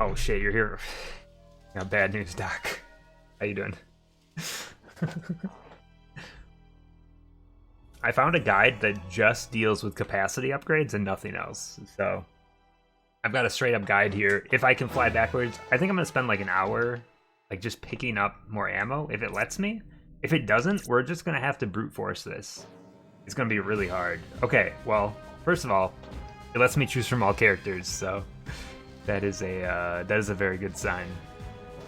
Oh shit, you're here. Yeah, bad news, Doc. How you doing? I found a guide that just deals with capacity upgrades and nothing else. So I've got a straight up guide here. If I can fly backwards, I think I'm gonna spend like an hour like just picking up more ammo if it lets me. If it doesn't, we're just gonna have to brute force this. It's gonna be really hard. Okay, well, first of all, it lets me choose from all characters, so that is a very good sign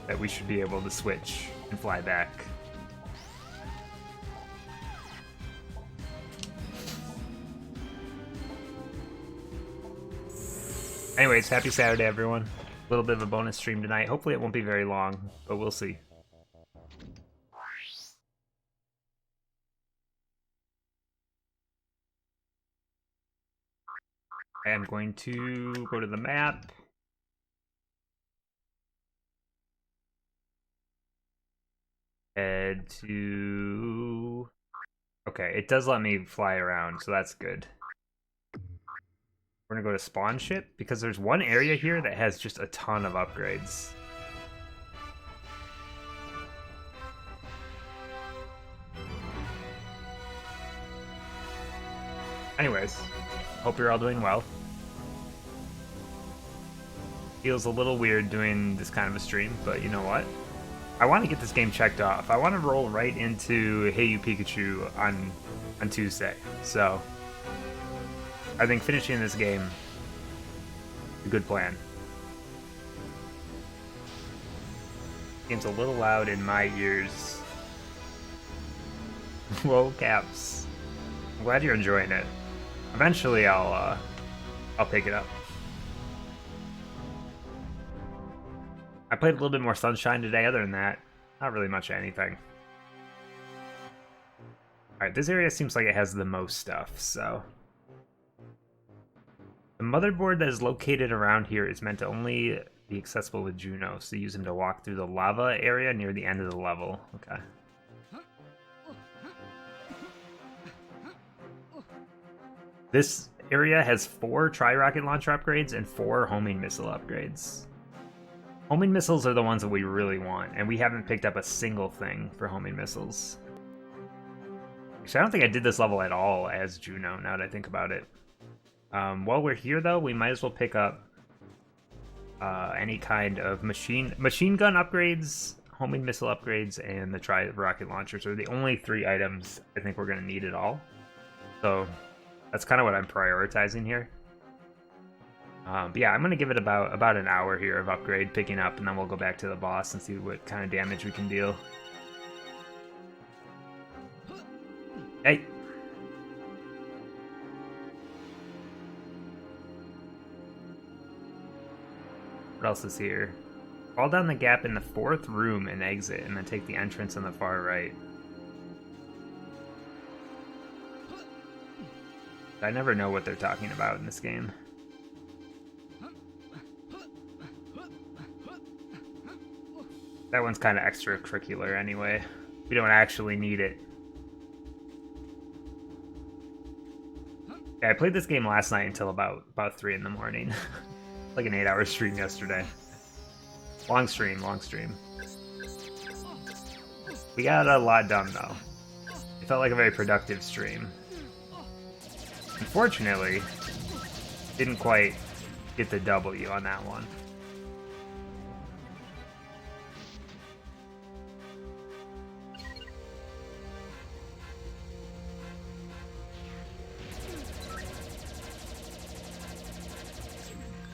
that we should be able to switch and fly back. Anyways, happy Saturday, everyone. A little bit of a bonus stream tonight. Hopefully it won't be very long, but we'll see. I am going to go to the map. Head to... Okay, it does let me fly around, so that's good. We're gonna go to spawn ship, because there's one area here that has just a ton of upgrades. Anyways, hope you're all doing well. Feels a little weird doing this kind of a stream, but you know what? I want to get this game checked off. I want to roll right into Hey You Pikachu on Tuesday. So I think finishing this game is a good plan. Game's a little loud in my ears. Whoa, Caps. I'm glad you're enjoying it. Eventually I'll pick it up. I played a little bit more Sunshine today. Other than that, not really much of anything. Alright, this area seems like it has the most stuff, so... The motherboard that is located around here is meant to only be accessible with Juno, so use him to walk through the lava area near the end of the level. Okay. This area has 4 tri-rocket launcher upgrades and 4 homing missile upgrades. Homing missiles are the ones that we really want, and we haven't picked up a single thing for homing missiles. Actually, I don't think I did this level at all as Juno, now that I think about it. While we're here, though, we might as well pick up any kind of machine gun upgrades, homing missile upgrades, and the tri-rocket launchers are the only 3 items I think we're going to need at all. So that's kind of what I'm prioritizing here. But yeah, I'm going to give it about an hour here of upgrade picking up, and then we'll go back to the boss and see what kind of damage we can deal. Hey! What else is here? Fall down the gap in the 4th room and exit, and then take the entrance on the far right. I never know what they're talking about in this game. That one's kind of extracurricular anyway. We don't actually need it. Yeah, I played this game last night until about 3 in the morning. Like an 8-hour stream yesterday. Long stream, long stream. We got a lot done though. It felt like a very productive stream. Unfortunately, didn't quite get the W on that one.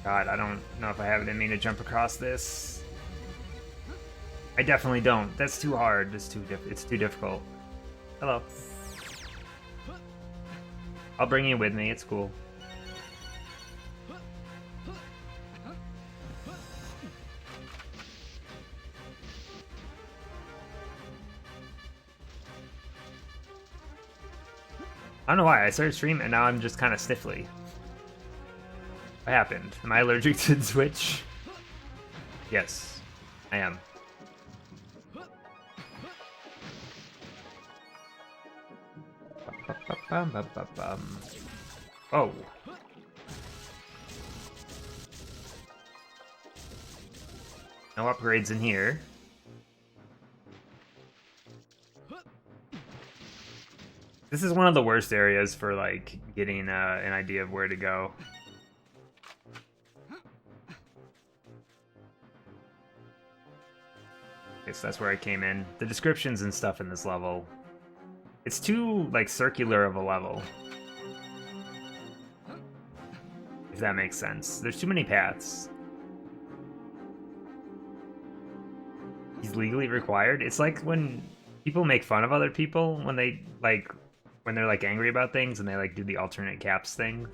God, I don't know if I have it in me to jump across this. I definitely don't. That's too hard. It's too difficult. Hello. I'll bring you with me. It's cool. I don't know why. I started streaming and now I'm just kind of sniffly. What happened? Am I allergic to the Switch? Yes, I am. Oh. No upgrades in here. This is one of the worst areas for, like, getting an idea of where to go. Okay, so that's where I came in. The descriptions and stuff in this level, it's too, like, circular of a level. If that makes sense. There's too many paths. He's legally required? It's like when people make fun of other people when they, like, when they're, like, angry about things and they, like, do the alternate caps thing.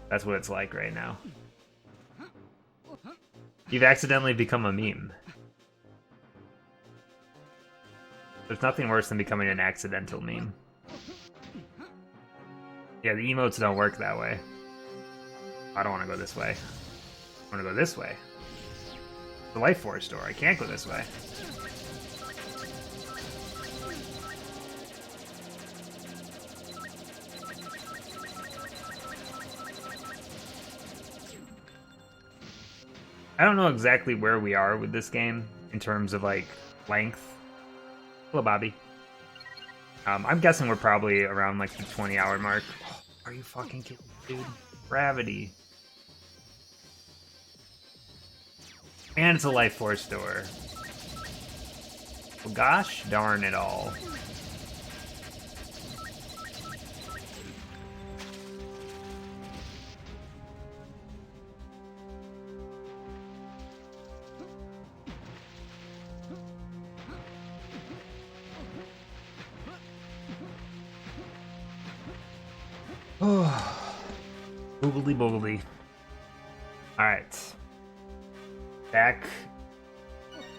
That's what it's like right now. You've accidentally become a meme. There's nothing worse than becoming an accidental meme. Yeah, the emotes don't work that way. I don't want to go this way. I want to go this way. The Life Force door. I can't go this way. I don't know exactly where we are with this game in terms of, like, length. Hello, Bobby. I'm guessing we're probably around, like, the 20-hour mark. Oh, are you fucking kidding me, dude? Gravity. And it's a Life Force door. Well, gosh darn it all. Boogledy boogledy. Alright. Back to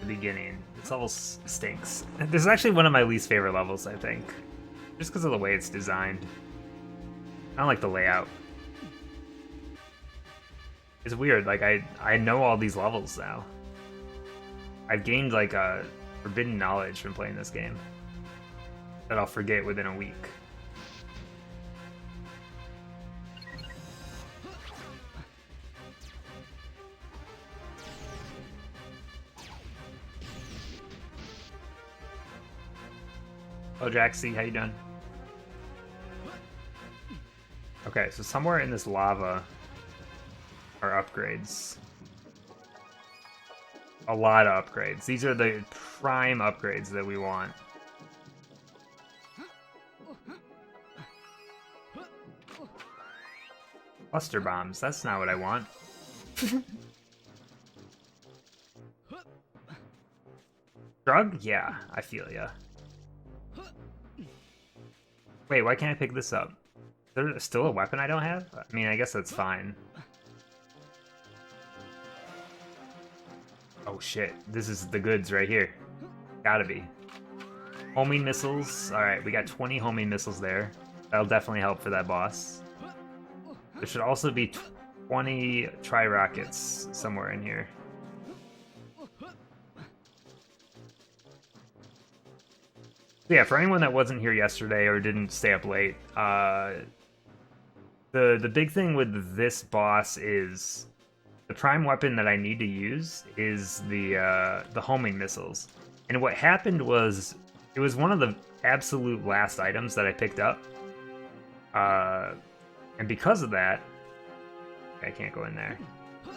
the beginning. This level stinks. This is actually one of my least favorite levels, I think. Just because of the way it's designed. I don't like the layout. It's weird, like, I know all these levels now. I've gained, like, a forbidden knowledge from playing this game that I'll forget within a week. Oh, Jaxie, how you doing? Okay, so somewhere in this lava are upgrades. A lot of upgrades. These are the prime upgrades that we want. Cluster bombs, that's not what I want. Drug? Yeah, I feel ya. Wait, why can't I pick this up? Is there still a weapon I don't have? I mean, I guess that's fine. Oh shit, this is the goods right here. Gotta be. Homing missiles. Alright, we got 20 homing missiles there. That'll definitely help for that boss. There should also be 20 tri-rockets somewhere in here. Yeah, for anyone that wasn't here yesterday or didn't stay up late, the big thing with this boss is the prime weapon that I need to use is the homing missiles. And what happened was it was one of the absolute last items that I picked up, and because of that, I can't go in there.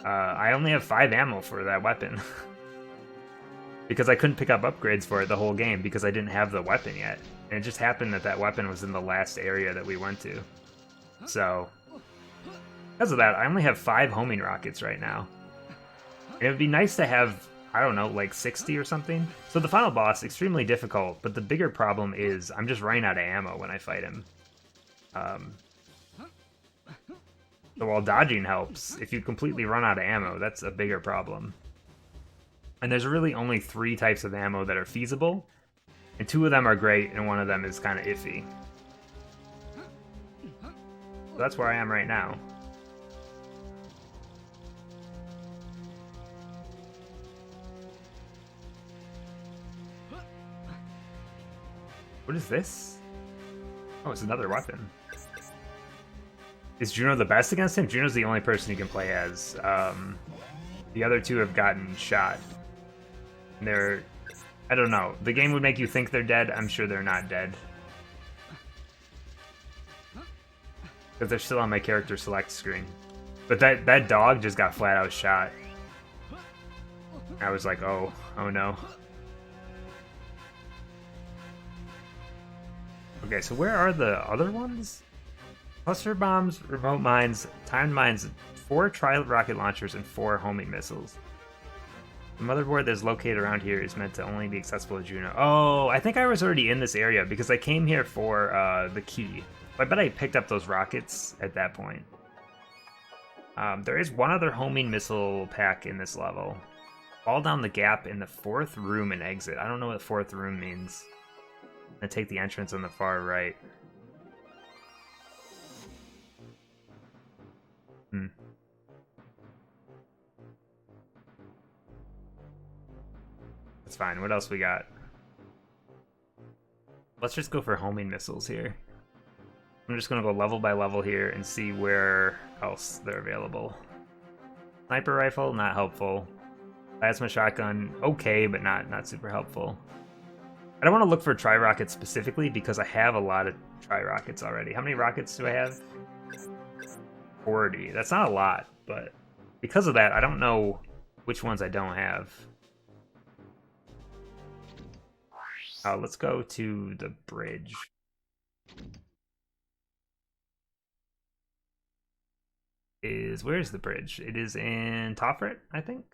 I only have 5 ammo for that weapon. Because I couldn't pick up upgrades for it the whole game because I didn't have the weapon yet. And it just happened that that weapon was in the last area that we went to. So, because of that, I only have 5 homing rockets right now. And it would be nice to have, I don't know, like 60 or something. So the final boss, extremely difficult, but the bigger problem is I'm just running out of ammo when I fight him. So while dodging helps, if you completely run out of ammo, that's a bigger problem. And there's really only 3 types of ammo that are feasible, and 2 of them are great, and 1 of them is kind of iffy. So that's where I am right now. What is this? Oh, it's another weapon. Is Juno the best against him? Juno's the only person he can play as. The other 2 have gotten shot. They're... I don't know. The game would make you think they're dead. I'm sure they're not dead. Because they're still on my character select screen. But that dog just got flat out shot. I was like, oh no. Okay, so where are the other ones? Cluster bombs, remote mines, timed mines, 4 tri-rocket launchers, and 4 homing missiles. The motherboard that's located around here is meant to only be accessible to Juno. Oh, I think I was already in this area because I came here for the key. I bet I picked up those rockets at that point. There is one other homing missile pack in this level. Fall down the gap in the 4th room and exit. I don't know what 4th room means. I'm gonna take the entrance on the far right. That's fine. What else we got? Let's just go for homing missiles here. I'm just gonna go level by level here and see where else they're available. Sniper rifle, not helpful. Plasma shotgun, okay, but not super helpful. I don't want to look for tri-rockets specifically because I have a lot of tri-rockets already. How many rockets do I have? 40. That's not a lot, but because of that, I don't know which ones I don't have. Let's go to the bridge. Where's the bridge? It is in Toffret, I think.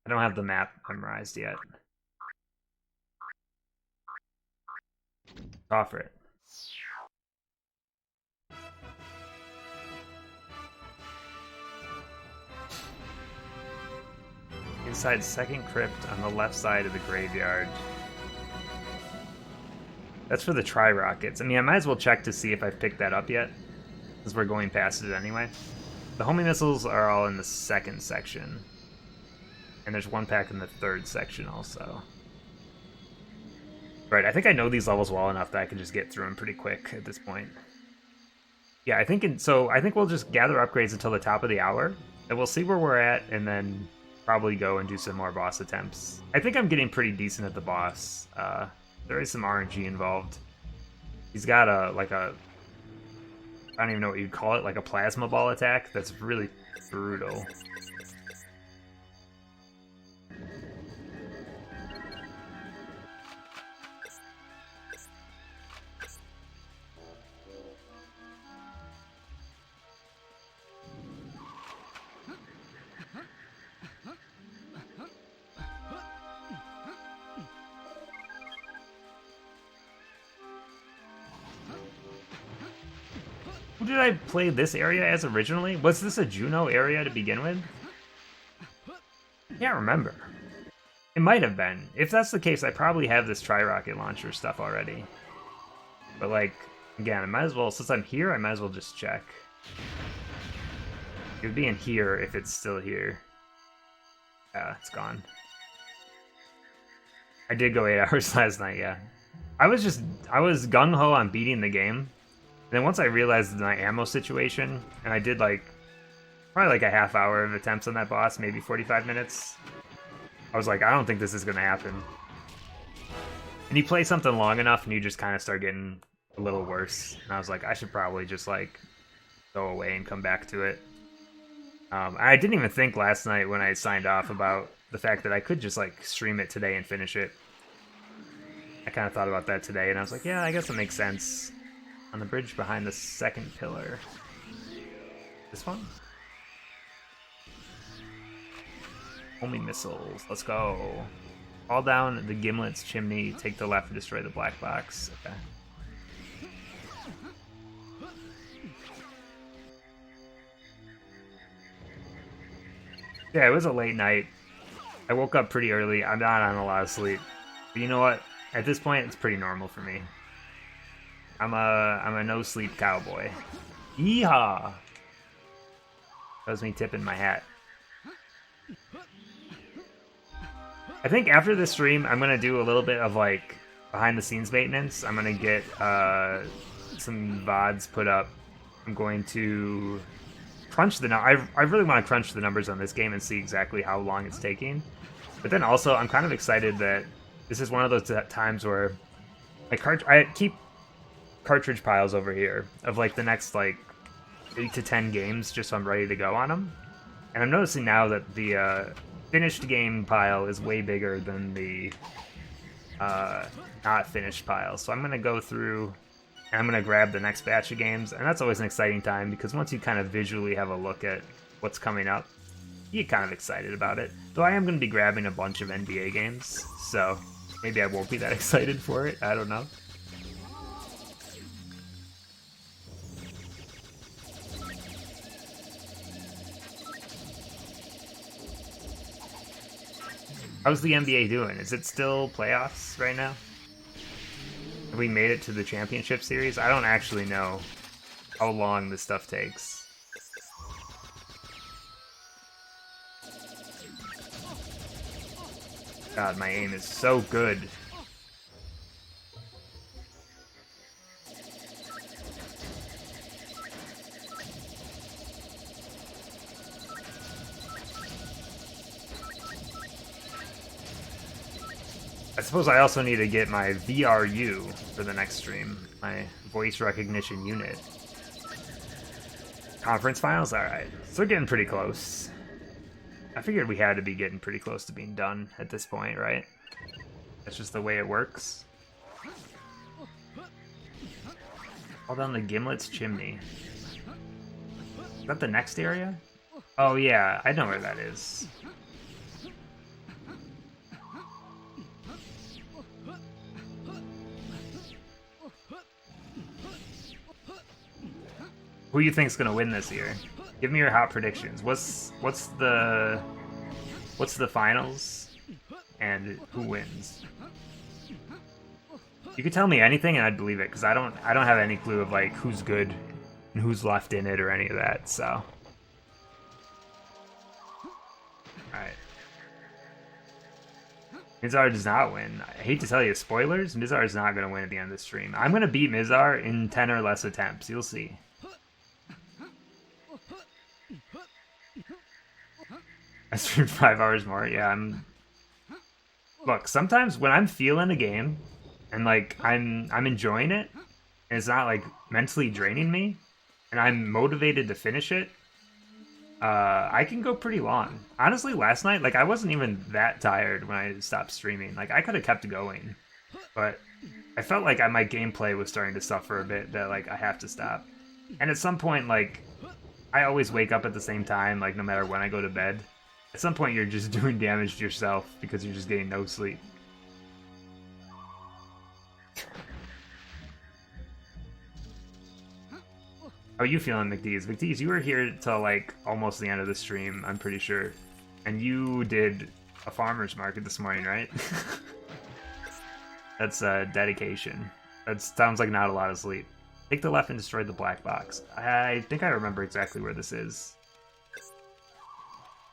I don't have the map memorized yet. Toffret. Inside second crypt on the left side of the graveyard. That's for the tri-rockets. I mean, I might as well check to see if I've picked that up yet, since we're going past it anyway. The homing missiles are all in the 2nd section. And there's one pack in the 3rd section also. Right, I think I know these levels well enough that I can just get through them pretty quick at this point. Yeah, I think we'll just gather upgrades until the top of the hour, and we'll see where we're at, and then probably go and do some more boss attempts. I think I'm getting pretty decent at the boss. There is some RNG involved. He's got I don't even know what you'd call it, like a plasma ball attack that's really brutal. Who did I play this area as originally? Was this a Juno area to begin with? Can't remember. It might have been. If that's the case, I probably have this tri-rocket launcher stuff already. But like, again, I might as well, since I'm here, I might as well just check. It would be in here if it's still here. It's gone. I did go 8 hours last night, yeah. I was gung-ho on beating the game. And then once I realized my ammo situation, and I did probably like a half hour of attempts on that boss, maybe 45 minutes, I was like, I don't think this is going to happen. And you play something long enough and you just kind of start getting a little worse. And I was like, I should probably just go away and come back to it. I didn't even think last night when I signed off about the fact that I could just stream it today and finish it. I kind of thought about that today and I was like, yeah, I guess it makes sense. On the bridge behind the 2nd pillar. This one? Homing missiles. Let's go. Fall down the Gimlet's chimney, take the left to destroy the black box. Okay. Yeah, it was a late night. I woke up pretty early. I'm not on a lot of sleep. But you know what? At this point, it's pretty normal for me. I'm a no-sleep cowboy. Yeehaw! That was me tipping my hat. I think after this stream, I'm gonna do a little bit of behind-the-scenes maintenance. I'm gonna get some VODs put up. I'm going to crunch the I really want to crunch the numbers on this game and see exactly how long it's taking. But then also, I'm kind of excited that this is one of those times where I keep cartridge piles over here of like the next like 8 to 10 games just so I'm ready to go on them. And I'm noticing now that the finished game pile is way bigger than the not finished pile. So I'm going to go through and I'm going to grab the next batch of games. And that's always an exciting time because once you kind of visually have a look at what's coming up, you get kind of excited about it. Though I am going to be grabbing a bunch of NBA games, so maybe I won't be that excited for it. I don't know. How's the NBA doing? Is it still playoffs right now? Have we made it to the championship series? I don't actually know how long this stuff takes. God, my aim is so good. I suppose I also need to get my VRU for the next stream, my voice recognition unit. Conference finals? Alright, so we're getting pretty close. I figured we had to be getting pretty close to being done at this point, right? That's just the way it works. Fall down the Gimlet's chimney. Is that the next area? Oh yeah, I know where that is. Who you think's gonna win this year? Give me your hot predictions. What's the finals and who wins? You could tell me anything and I'd believe it because I don't have any clue of like who's good and who's left in it or any of that. So, all right. Mizar does not win. I hate to tell you, spoilers. Mizar is not going to win at the end of the stream. I'm going to beat Mizar in 10 or less attempts. You'll see. I streamed 5 hours more. Yeah, Look, sometimes when I'm feeling a game and like I'm enjoying it, and it's not like mentally draining me, and I'm motivated to finish it, I can go pretty long. Honestly, last night, like I wasn't even that tired when I stopped streaming. Like I could have kept going, but I felt like my gameplay was starting to suffer a bit. That like I have to stop. And at some point, like I always wake up at the same time, like no matter when I go to bed. At some point, you're just doing damage to yourself because you're just getting no sleep. How are you feeling, McDees? McDees, you were here till like almost the end of the stream, I'm pretty sure. And you did a farmer's market this morning, right? That's dedication. That sounds like not a lot of sleep. Take the left and destroy the black box. I think I remember exactly where this is.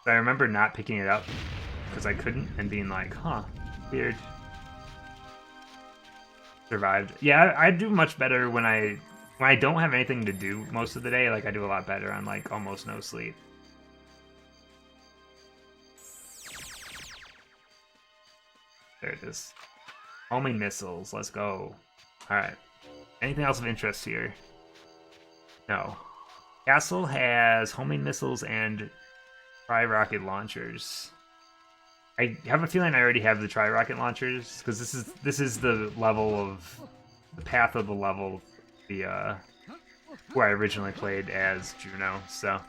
I remember not picking it up because I couldn't and being like, huh, weird. Survived. Yeah, I do much better when I don't have anything to do most of the day. Like I do a lot better on like almost no sleep. There it is. Homing missiles. Let's go. All right. Anything else of interest here? No. Castle has homing missiles and tri-rocket launchers. I have a feeling I already have the tri-rocket launchers because this is the level of the path of the level where I originally played as Juno. So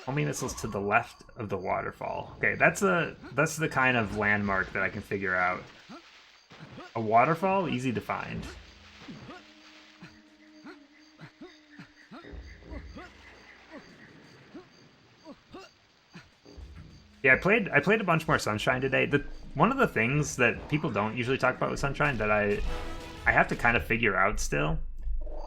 homing missiles to the left of the waterfall. Okay, that's the kind of landmark that I can figure out. A waterfall, easy to find. Yeah, I played a bunch more Sunshine today. One of the things that people don't usually talk about with Sunshine that I have to kind of figure out still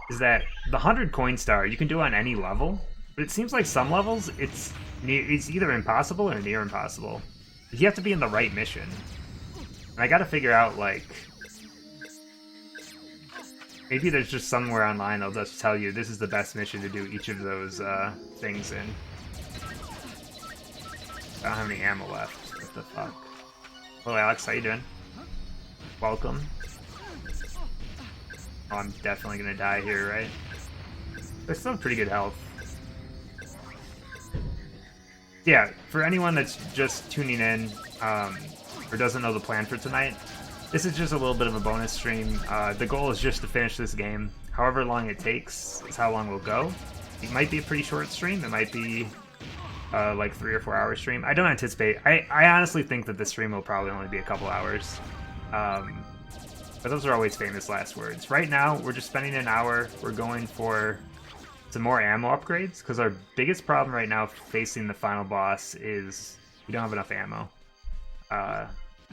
is that the 100 coin star you can do on any level, but it seems like some levels it's either impossible or near impossible. You have to be in the right mission. And I got to figure out like Maybe there's just somewhere online they'll just tell you this is the best mission to do each of those things in. I don't have any ammo left. What the fuck? Hello, Alex. How you doing? Welcome. Oh, I'm definitely gonna die here, right? There's still pretty good health. Yeah, for anyone that's just tuning in or doesn't know the plan for tonight, this is just a little bit of a bonus stream. The goal is just to finish this game. However long it takes is how long we'll go. It might be a pretty short stream. It might be like 3 or 4 hour stream. I don't anticipate. I honestly think that this stream will probably only be a couple hours. But those are always famous last words. Right now, we're just spending an hour. We're going for some more ammo upgrades, because our biggest problem right now facing the final boss is we don't have enough ammo.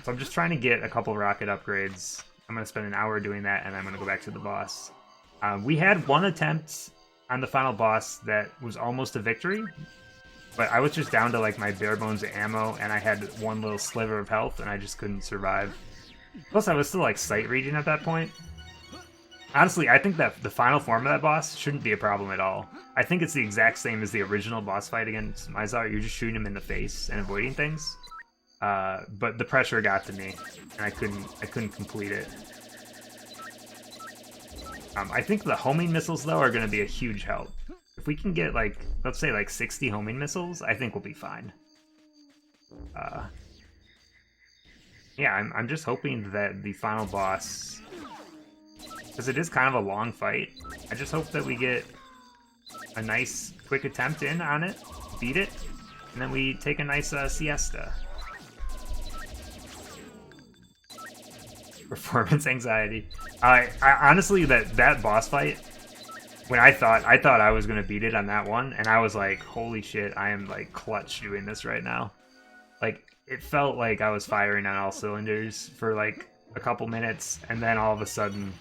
So I'm just trying to get a couple rocket upgrades. I'm going to spend an hour doing that, and I'm going to go back to the boss. We had one attempt on the final boss that was almost a victory, but I was just down to like my bare bones ammo, and I had one little sliver of health, and I just couldn't survive. Plus, I was still like sight reading at that point. Honestly, I think that the final form of that boss shouldn't be a problem at all. I think it's the exact same as the original boss fight against Mizar. You're just shooting him in the face and avoiding things. But the pressure got to me, and I couldn't complete it. I think the homing missiles, though, are going to be a huge help. If we can get, like, let's say, like 60 homing missiles, I think we'll be fine. Yeah, I'm just hoping that the final boss, because it is kind of a long fight, I just hope that we get a nice quick attempt in on it, beat it, and then we take a nice siesta. Performance anxiety. I honestly, that boss fight, when I thought I was gonna beat it on that one, and I was like, holy shit, I am like clutch doing this right now. Like, it felt like I was firing on all cylinders for like a couple minutes, and then all of a sudden,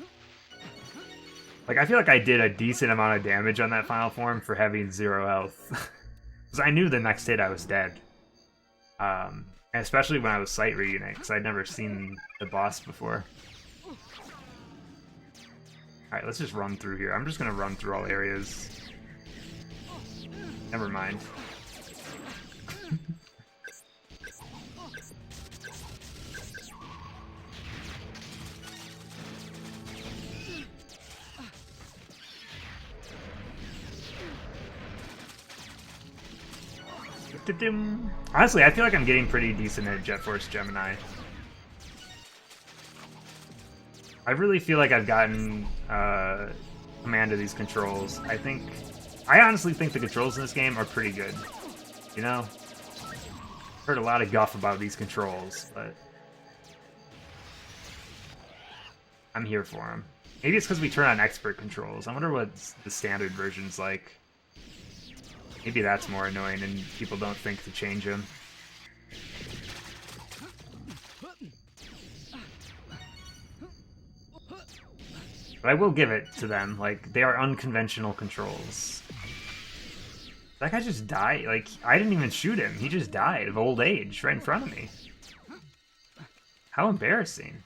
like, I feel like I did a decent amount of damage on that final form for having 0 health. Because I knew the next hit I was dead. And especially when I was sight reading it, because I'd never seen the boss before. Alright, let's just run through here. I'm just going to run through all areas. Never mind. Honestly, I feel like I'm getting pretty decent at Jet Force Gemini. I really feel like I've gotten command of these controls. I honestly think the controls in this game are pretty good. You know? Heard a lot of guff about these controls, but I'm here for them. Maybe it's because we turn on expert controls. I wonder what the standard version's like. Maybe that's more annoying and people don't think to change them. But I will give it to them. Like, they are unconventional controls. That guy just died. Like, I didn't even shoot him. He just died of old age right in front of me. How embarrassing.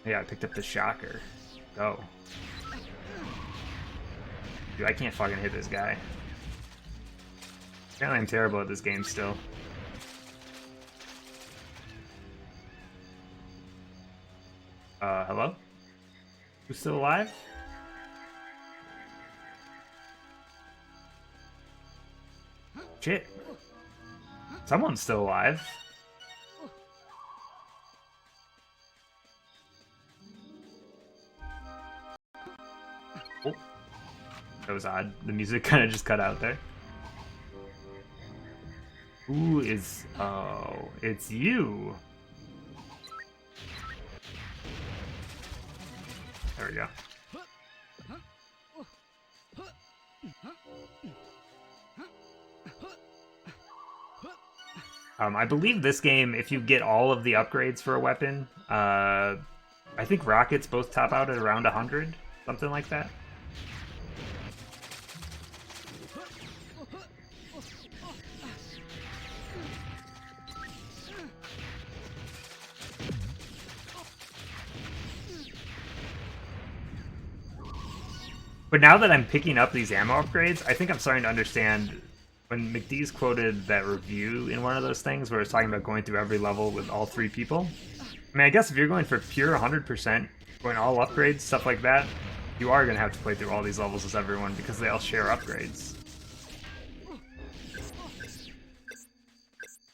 Yeah, I picked up the shocker. Go. Dude, I can't fucking hit this guy. Apparently I'm terrible at this game still. Hello? Who's still alive? Shit. Someone's still alive. Oh. That was odd. The music kind of just cut out there. Who is... Oh, it's you. There we go. I believe this game, if you get all of the upgrades for a weapon, I think rockets both top out at around 100, something like that. But now that I'm picking up these ammo upgrades, I think I'm starting to understand when McDee's quoted that review in one of those things where it's talking about going through every level with all 3 people. I mean, I guess if you're going for pure 100%, going all upgrades, stuff like that, you are going to have to play through all these levels as everyone because they all share upgrades.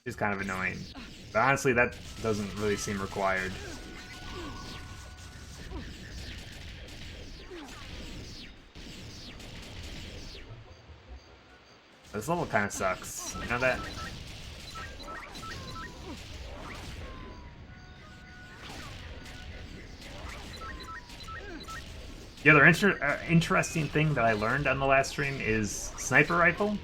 It's kind of annoying. But honestly, that doesn't really seem required. This level kind of sucks. You know that? The other interesting thing that I learned on the last stream is sniper rifle.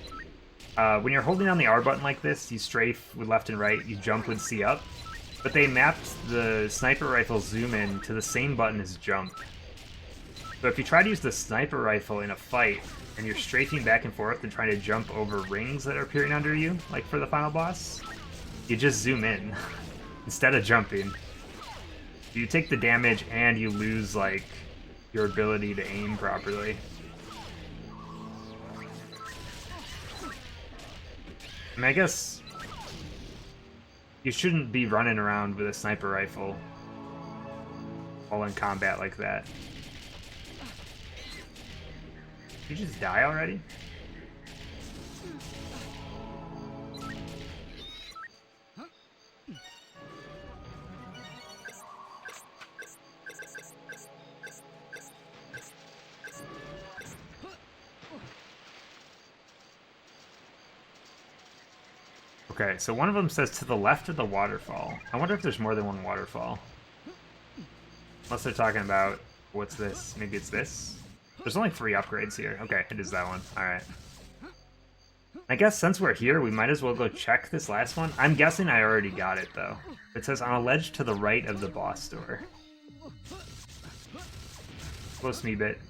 When you're holding down the R button like this, you strafe with left and right, you jump with C up. But they mapped the sniper rifle zoom in to the same button as jump. So if you try to use the sniper rifle in a fight, and you're strafing back and forth and trying to jump over rings that are appearing under you, like for the final boss, you just zoom in instead of jumping. You take the damage and you lose, like, your ability to aim properly. I mean, I guess you shouldn't be running around with a sniper rifle while in combat like that. Did you just die already? Okay, so one of them says to the left of the waterfall. I wonder if there's more than one waterfall. Unless they're talking about, what's this? Maybe it's this? There's only 3 upgrades here. Okay, it is that one. Alright. I guess since we're here, we might as well go check this last one. I'm guessing I already got it, though. It says on a ledge to the right of the boss door. Close me bit.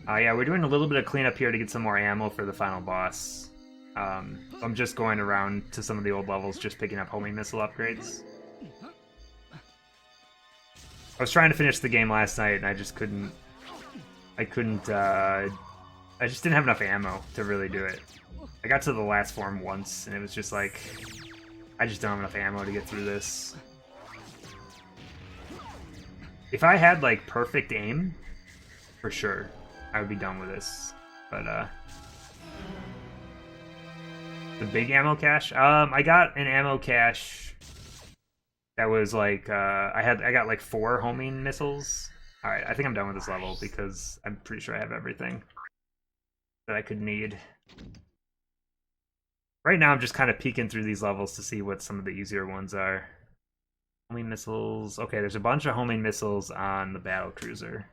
Yeah, we're doing a little bit of cleanup here to get some more ammo for the final boss. I'm just going around to some of the old levels, just picking up homing missile upgrades. I was trying to finish the game last night, and I just couldn't... I just didn't have enough ammo to really do it. I got to the last form once, and it was just like, I just don't have enough ammo to get through this. If I had, like, perfect aim, for sure, I would be done with this. But, the big ammo cache? I got an ammo cache that was, like, I got, like, 4 homing missiles. Alright, I think I'm done with this level because I'm pretty sure I have everything that I could need. Right now I'm just kind of peeking through these levels to see what some of the easier ones are. Homing missiles. Okay, there's a bunch of homing missiles on the battle cruiser.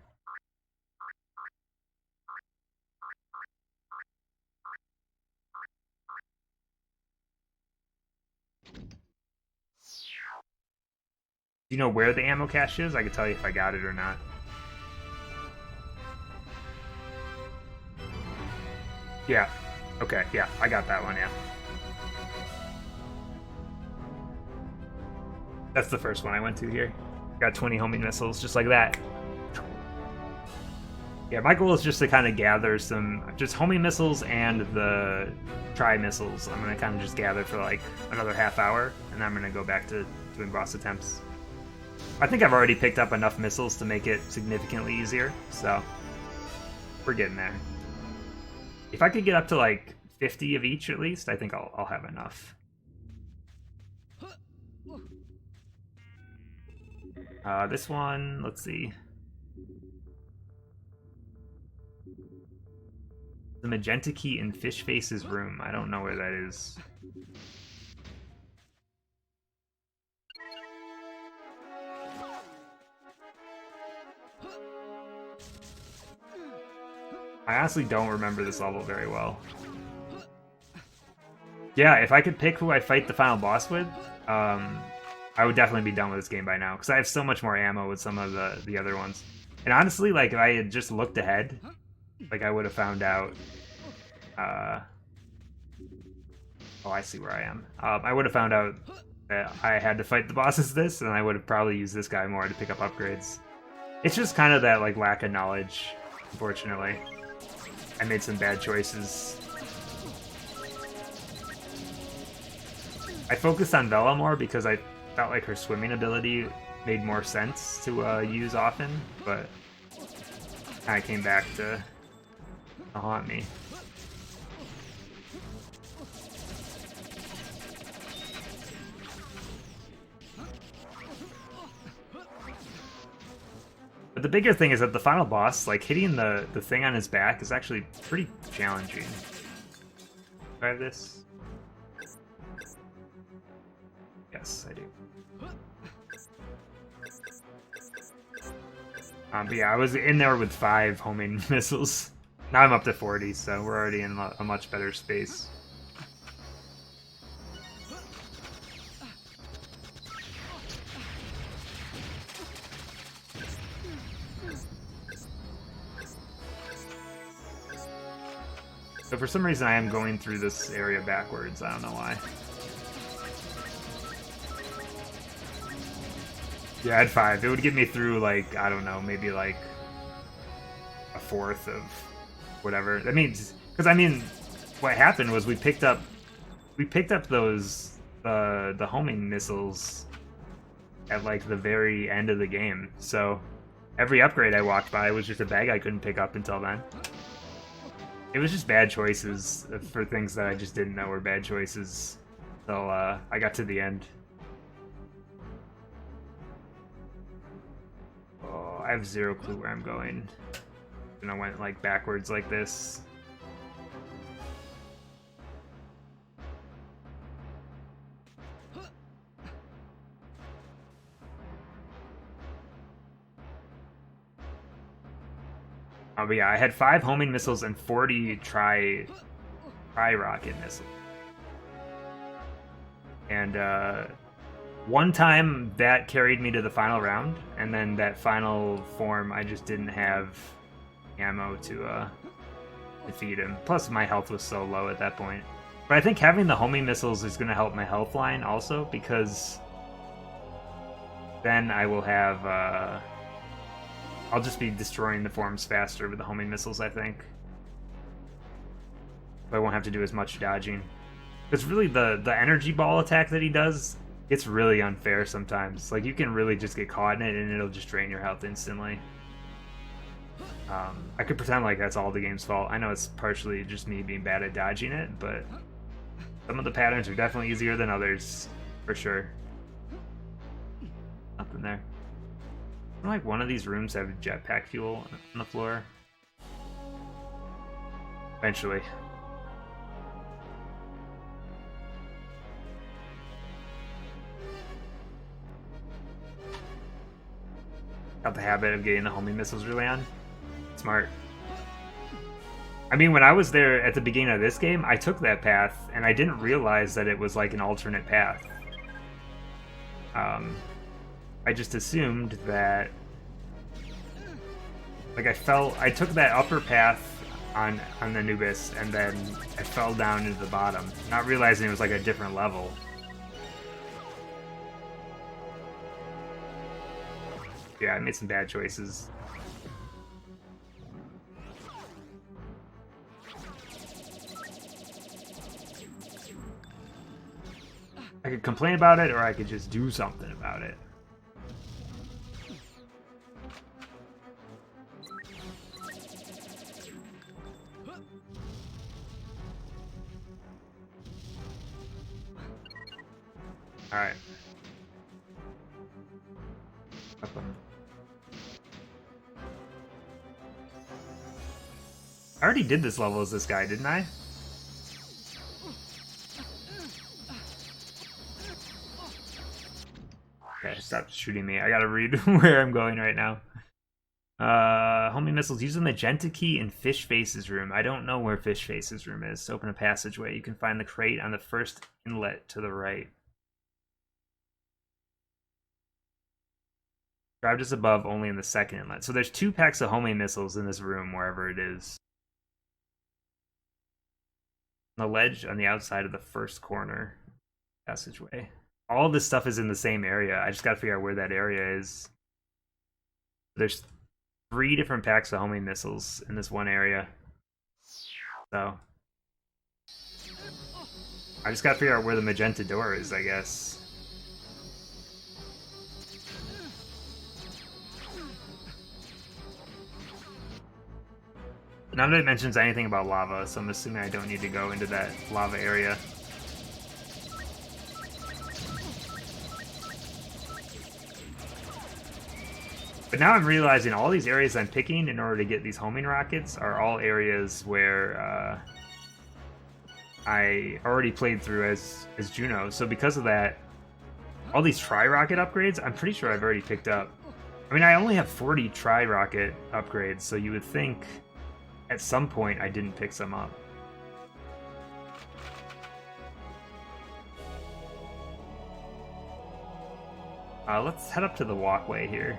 Do you know where the ammo cache is? I can tell you if I got it or not. Yeah. Okay, yeah, I got that one, yeah. That's the first one I went to here. Got 20 homing missiles, just like that. Yeah, my goal is just to kind of gather some, just homing missiles and the tri-missiles. I'm going to kind of just gather for like another half hour, and then I'm going to go back to doing boss attempts. I think I've already picked up enough missiles to make it significantly easier, so we're getting there. If I could get up to like 50 of each at least, I think I'll have enough. This one, let's see. The magenta key in Fishface's room. I don't know where that is. I honestly don't remember this level very well. Yeah, if I could pick who I fight the final boss with, I would definitely be done with this game by now, because I have so much more ammo with some of the other ones. And honestly, like, if I had just looked ahead, like, I would have found out Oh, I see where I am. I would have found out that I had to fight the bosses this, and I would have probably used this guy more to pick up upgrades. It's just kind of that like lack of knowledge, unfortunately. I made some bad choices. I focused on Vela more because I felt like her swimming ability made more sense to use often, but kind of came back to haunt me. But the bigger thing is that the final boss, like hitting the thing on his back, is actually pretty challenging. Do I have this? Yes, I do. But yeah, I was in there with 5 homing missiles. Now I'm up to 40, so we're already in a much better space. So for some reason I am going through this area backwards, I don't know why. Yeah, I had 5. It would get me through, like, I don't know, maybe like a fourth of whatever. That means, because I mean, what happened was we picked up those the homing missiles at like the very end of the game. So every upgrade I walked by was just a bag I couldn't pick up until then. It was just bad choices for things that I just didn't know were bad choices until I got to the end. Oh, I have 0 clue where I'm going. And I went like backwards like this. Oh, but yeah, I had 5 homing missiles and 40 tri-rocket missiles. And one time that carried me to the final round, and then that final form I just didn't have ammo to defeat him. Plus my health was so low at that point. But I think having the homing missiles is going to help my health line also, because then I will have... I'll just be destroying the forms faster with the homing missiles, I think. But I won't have to do as much dodging. Because really, the energy ball attack that he does, it's really unfair sometimes. Like, you can really just get caught in it, and it'll just drain your health instantly. I could pretend like that's all the game's fault. I know it's partially just me being bad at dodging it, but some of the patterns are definitely easier than others, for sure. Nothing there. I feel like one of these rooms have jetpack fuel on the floor. Eventually. Got the habit of getting the homing missiles really on. Smart. I mean, when I was there at the beginning of this game, I took that path, and I didn't realize that it was like an alternate path. I just assumed that, like, I took that upper path on Anubis, and then I fell down into the bottom, not realizing it was like a different level. Yeah, I made some bad choices. I could complain about it, or I could just do something about it. Alright. I already did this level as this guy, didn't I? Okay, stop shooting me. I gotta read where I'm going right now. Homing missiles. Use the magenta key in Fish Face's room. I don't know where Fish Face's room is. To open a passageway, you can find the crate on the first inlet to the right. Described as above, only in the second inlet. So there's 2 packs of homing missiles in this room, wherever it is. The ledge on the outside of the first corner passageway. All this stuff is in the same area. I just gotta figure out where that area is. There's 3 different packs of homing missiles in this one area. So I just gotta figure out where the magenta door is, I guess. None of it mentions anything about lava, so I'm assuming I don't need to go into that lava area. But now I'm realizing all these areas I'm picking in order to get these homing rockets are all areas where I already played through as Juno. So because of that, all these tri-rocket upgrades, I'm pretty sure I've already picked up. I mean, I only have 40 tri-rocket upgrades, so you would think at some point I didn't pick some up. Let's head up to the walkway here.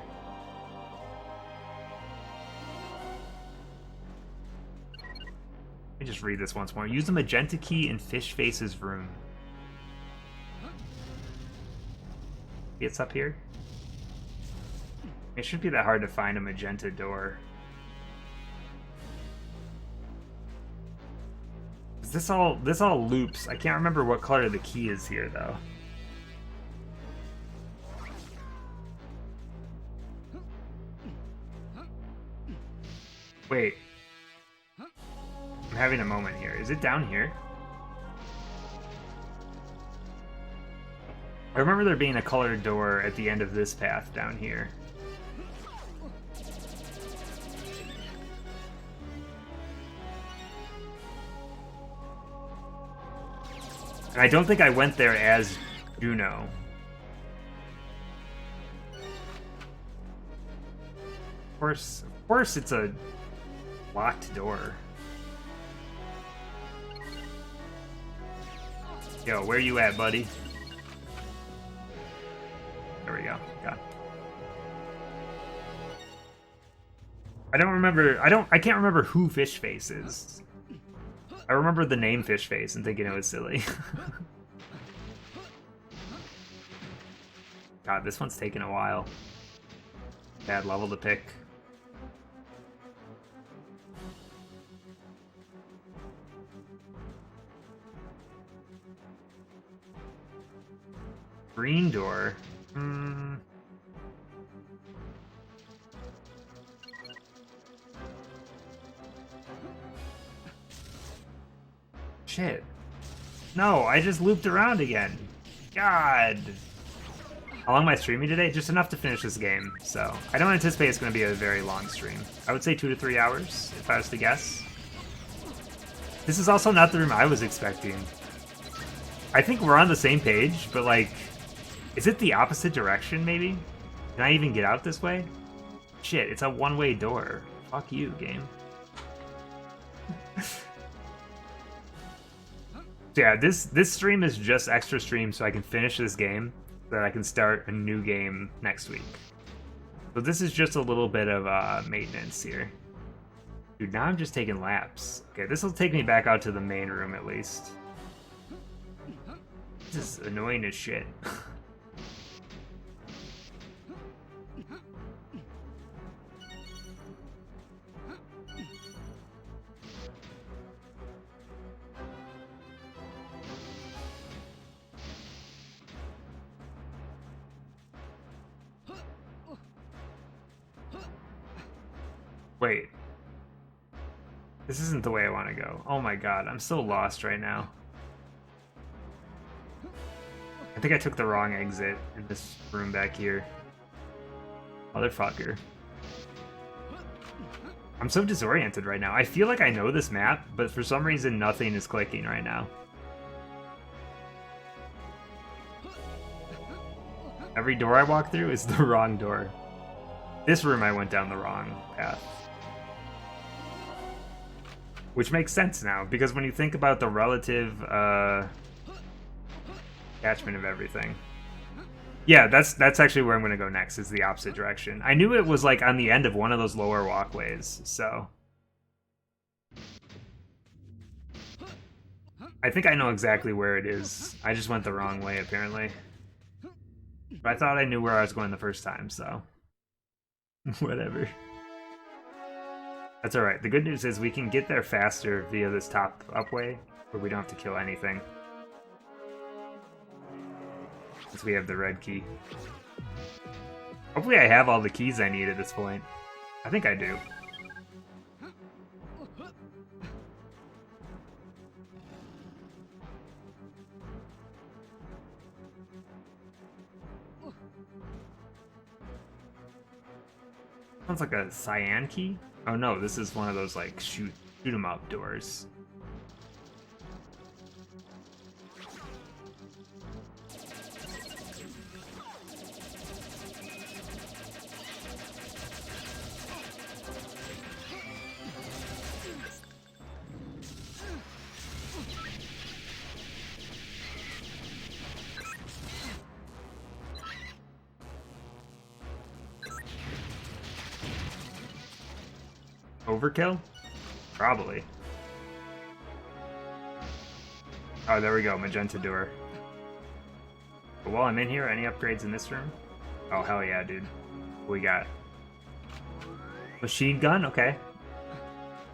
Let me just read this once more. Use the magenta key in Fish Face's room. It's up here. It shouldn't be that hard to find a magenta door. This all loops. I can't remember what color the key is here though. Wait. I'm having a moment here. Is it down here? I remember there being a colored door at the end of this path down here. And I don't think I went there as Juno. Of course it's a locked door. Yo, where you at, buddy? There we go. Got it. I can't remember who Fish Face is. I remember the name Fish Face and thinking it was silly. God, this one's taking a while. Bad level to pick. Green door. Shit. No, I just looped around again. God. How long am I streaming today? Just enough to finish this game, so I don't anticipate it's going to be a very long stream. I would say 2 to 3 hours, if I was to guess. This is also not the room I was expecting. I think we're on the same page, but like, is it the opposite direction, maybe? Can I even get out this way? Shit, it's a one-way door. Fuck you, game. So yeah, this stream is just extra stream so I can finish this game, so that I can start a new game next week. So this is just a little bit of maintenance here. Dude, now I'm just taking laps. Okay, this will take me back out to the main room at least. This is annoying as shit. Wait. This isn't the way I want to go. Oh my god, I'm so lost right now. I think I took the wrong exit in this room back here. Motherfucker. I'm so disoriented right now. I feel like I know this map, but for some reason nothing is clicking right now. Every door I walk through is the wrong door. This room I went down the wrong path. Which makes sense now, because when you think about the relative attachment of everything. Yeah, that's actually where I'm going to go next, is the opposite direction. I knew it was like on the end of one of those lower walkways, so. I think I know exactly where it is. I just went the wrong way, apparently. But I thought I knew where I was going the first time, so... whatever. That's alright. The good news is we can get there faster via this top-up way, where we don't have to kill anything. Since we have the red key. Hopefully I have all the keys I need at this point. I think I do. Sounds like a cyan key? Oh no, this is one of those like shoot 'em up doors. Overkill? Probably. Oh, there we go, magenta door. But while I'm in here, any upgrades in this room? Oh, hell yeah, dude. What we got? Machine gun? Okay.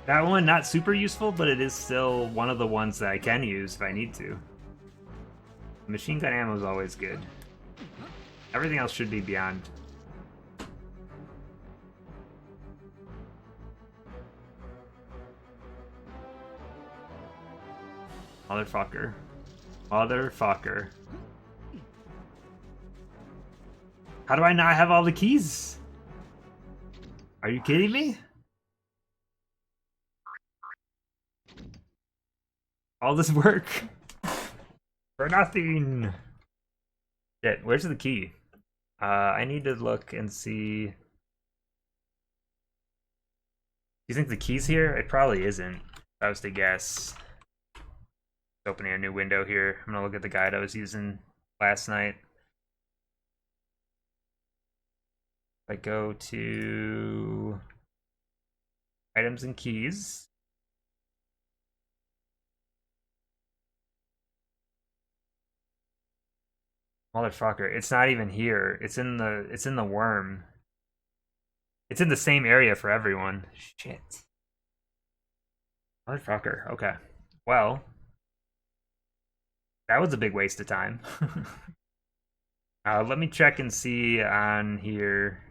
That one, not super useful, but it is still one of the ones that I can use if I need to. Machine gun ammo is always good. Everything else should be beyond. Motherfucker. Motherfucker. How do I not have all the keys? Are you kidding me? All this work for nothing. Shit, where's the key? I need to look and see. Do you think the key's here? It probably isn't, if I was to guess. Opening a new window here. I'm gonna look at the guide I was using last night. If I go to items and keys. Motherfucker, it's not even here. It's in the worm. It's in the same area for everyone. Shit. Motherfucker. Okay. Well, that was a big waste of time. Let me check and see on here.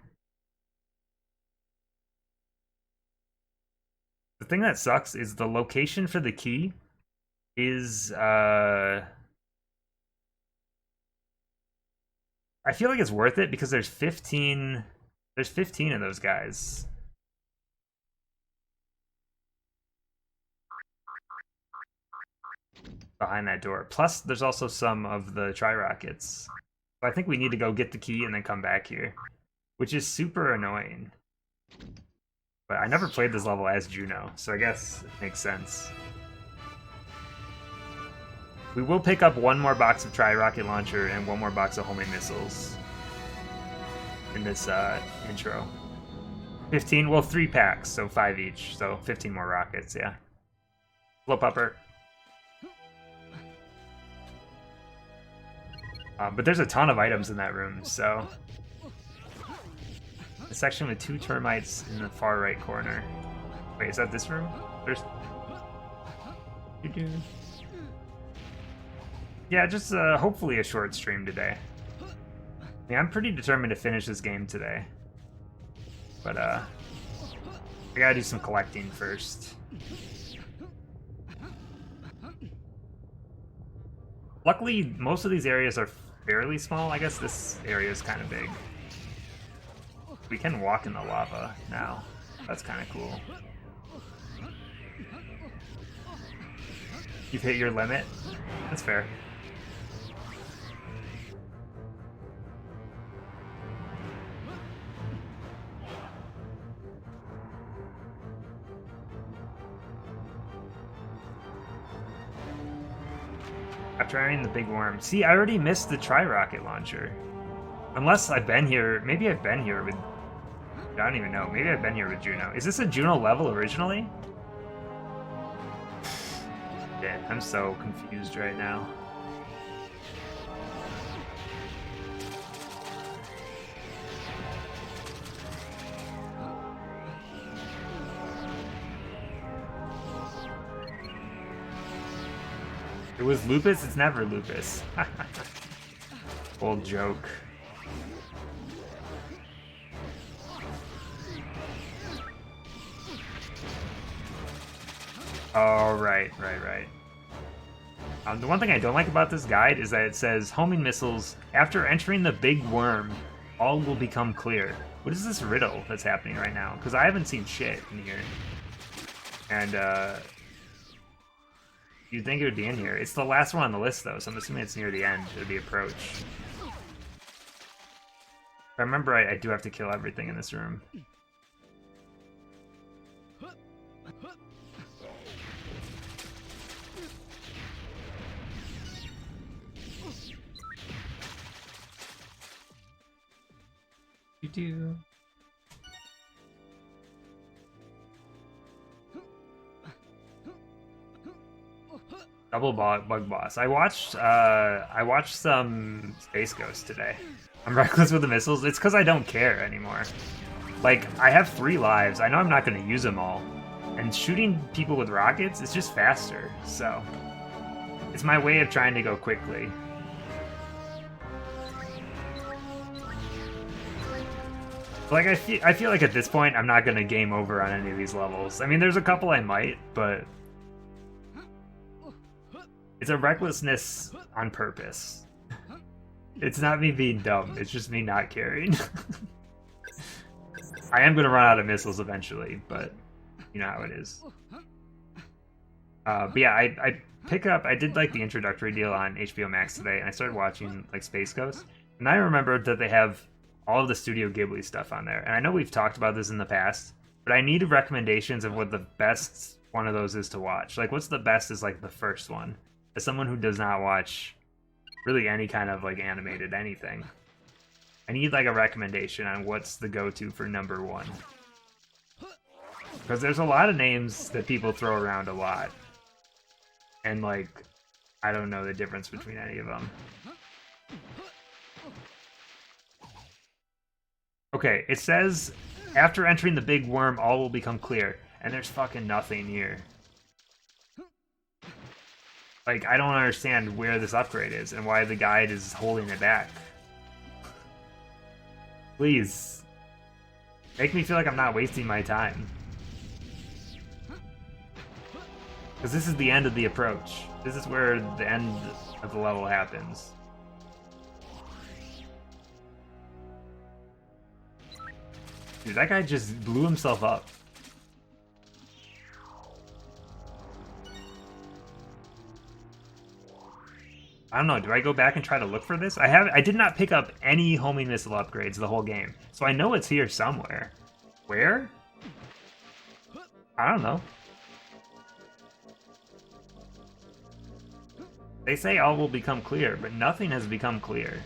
The thing that sucks is the location for the key is I feel like it's worth it because there's 15 of those guys. Behind that door. Plus, there's also some of the tri-rockets. So I think we need to go get the key and then come back here. Which is super annoying. But I never played this level as Juno, so I guess it makes sense. We will pick up one more box of tri-rocket launcher and one more box of homing missiles in this intro. 15, well 3 packs, so 5 each, so 15 more rockets, yeah. Blow pupper. But there's a ton of items in that room, so... A section with 2 termites in the far right corner. Wait, is that this room? There's... Yeah, just hopefully a short stream today. Yeah, I'm pretty determined to finish this game today. But, I gotta do some collecting first. Luckily, most of these areas are fairly small. I guess this area is kind of big. We can walk in the lava now. That's kind of cool. You've hit your limit? That's fair. Trying the big worm. See, I already missed the tri-rocket launcher. Unless I've been here. Maybe I've been here with... I don't even know. Maybe I've been here with Juno. Is this a Juno level originally? Shit, I'm so confused right now. It was lupus? It's never lupus. Old joke. Oh, right. The one thing I don't like about this guide is that it says, homing missiles, after entering the big worm, all will become clear. What is this riddle that's happening right now? Because I haven't seen shit in here. And, you'd think it would be in here. It's the last one on the list, though, so I'm assuming it's near the end, or the approach. If I remember right, I do have to kill everything in this room. You do. Double bug boss. I watched some Space Ghost today. I'm reckless with the missiles. It's because I don't care anymore. Like, I have 3 lives. I know I'm not going to use them all. And shooting people with rockets is just faster. So, it's my way of trying to go quickly. Like, I feel like at this point, I'm not going to game over on any of these levels. I mean, there's a couple I might, but it's a recklessness on purpose. It's not me being dumb, it's just me not caring. I am going to run out of missiles eventually, but you know how it is. But yeah, I did like the introductory deal on HBO Max today, and I started watching like Space Ghost, and I remembered that they have all of the Studio Ghibli stuff on there. And I know we've talked about this in the past, but I need recommendations of what the best one of those is to watch. Like, what's the best is like the first one. As someone who does not watch really any kind of like animated anything, I need like a recommendation on what's the go-to for number 1. Because there's a lot of names that people throw around a lot. And like, I don't know the difference between any of them. Okay, it says, after entering the big worm, all will become clear. And there's fucking nothing here. Like, I don't understand where this upgrade is and why the guide is holding it back. Please. Make me feel like I'm not wasting my time. Because this is the end of the approach. This is where the end of the level happens. Dude, that guy just blew himself up. I don't know, do I go back and try to look for this? I did not pick up any homing missile upgrades the whole game, so I know it's here somewhere. Where? I don't know. They say all will become clear, but nothing has become clear.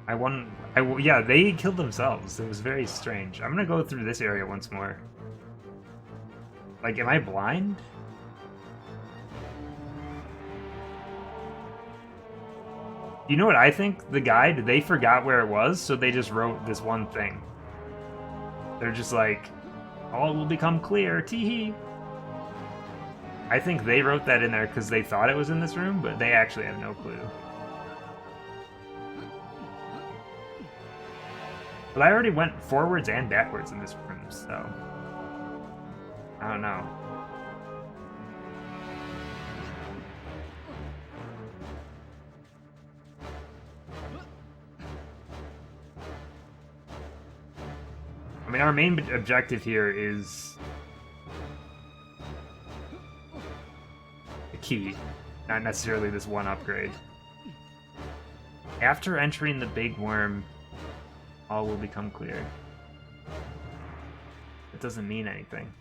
Yeah, they killed themselves. It was very strange. I'm gonna go through this area once more. Like, am I blind? You know what I think? The guide, they forgot where it was, so they just wrote this one thing. They're just like, all will become clear, teehee. I think they wrote that in there because they thought it was in this room, but they actually have no clue. But I already went forwards and backwards in this room, so I don't know. I mean, our main objective here is the key, not necessarily this one upgrade. After entering the big worm, all will become clear. It doesn't mean anything.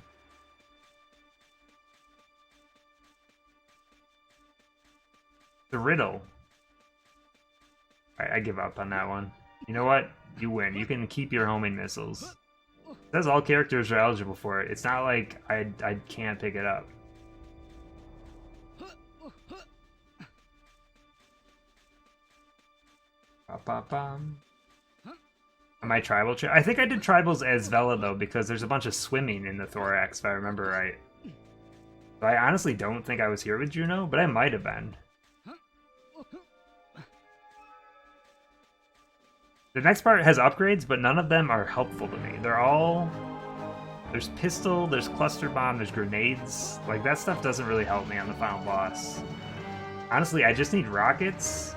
The riddle. Alright, I give up on that one. You know what? You win. You can keep your homing missiles. says all characters are eligible for it. It's not like I can't pick it up. Ba-ba-bum. Am I tribal? I think I did tribals as Vela though, because there's a bunch of swimming in the thorax, if I remember right. So I honestly don't think I was here with Juno, but I might have been. The next part has upgrades, but none of them are helpful to me. They're all... There's pistol, there's cluster bomb, there's grenades. Like, that stuff doesn't really help me on the final boss. Honestly, I just need rockets.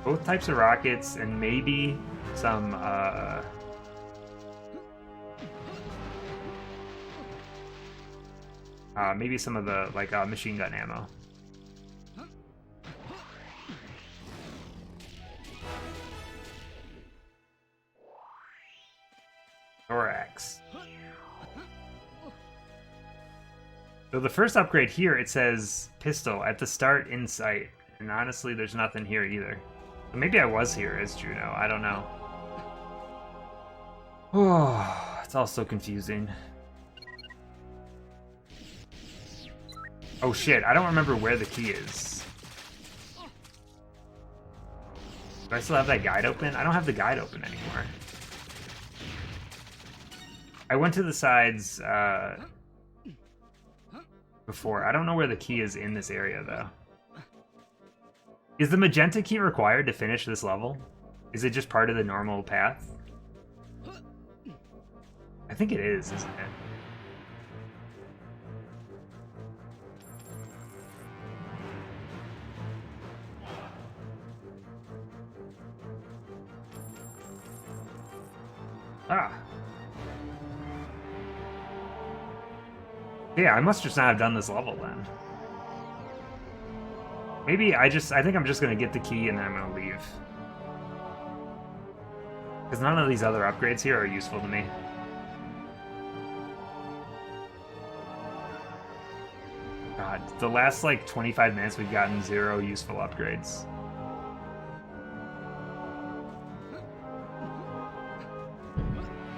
Both types of rockets, and maybe some, maybe some of the, like, machine gun ammo. Thorax. So the first upgrade here, it says pistol at the start in sight. And honestly, there's nothing here either. So maybe I was here as Juno. I don't know. Oh, it's all so confusing. Oh shit, I don't remember where the key is. Do I still have that guide open? I don't have the guide open anymore. I went to the sides before. I don't know where the key is in this area, though. Is the magenta key required to finish this level? Is it just part of the normal path? I think it is, isn't it? Ah. Yeah, I must just not have done this level then. Maybe I think I'm just gonna get the key and then I'm gonna leave. Because none of these other upgrades here are useful to me. God, the last like 25 minutes we've gotten 0 useful upgrades.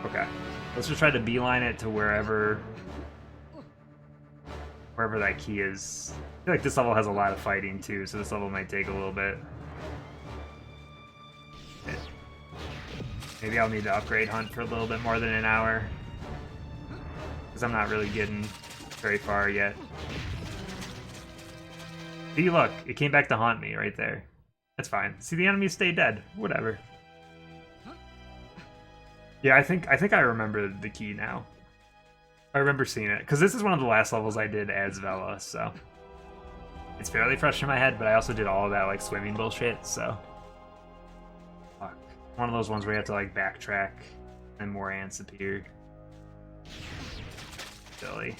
Okay, let's just try to beeline it to wherever that key is. I feel like this level has a lot of fighting too, so this level might take a little bit. Maybe I'll need to upgrade hunt for a little bit more than an hour, because I'm not really getting very far yet. See, look, it came back to haunt me right there. That's fine. See, the enemies stay dead. Whatever. Yeah, I think I remember the key now. I remember seeing it, because this is one of the last levels I did as Vela, so it's fairly fresh in my head, but I also did all of that, like, swimming bullshit, so... Fuck. One of those ones where you have to, like, backtrack, and more ants appear. Silly.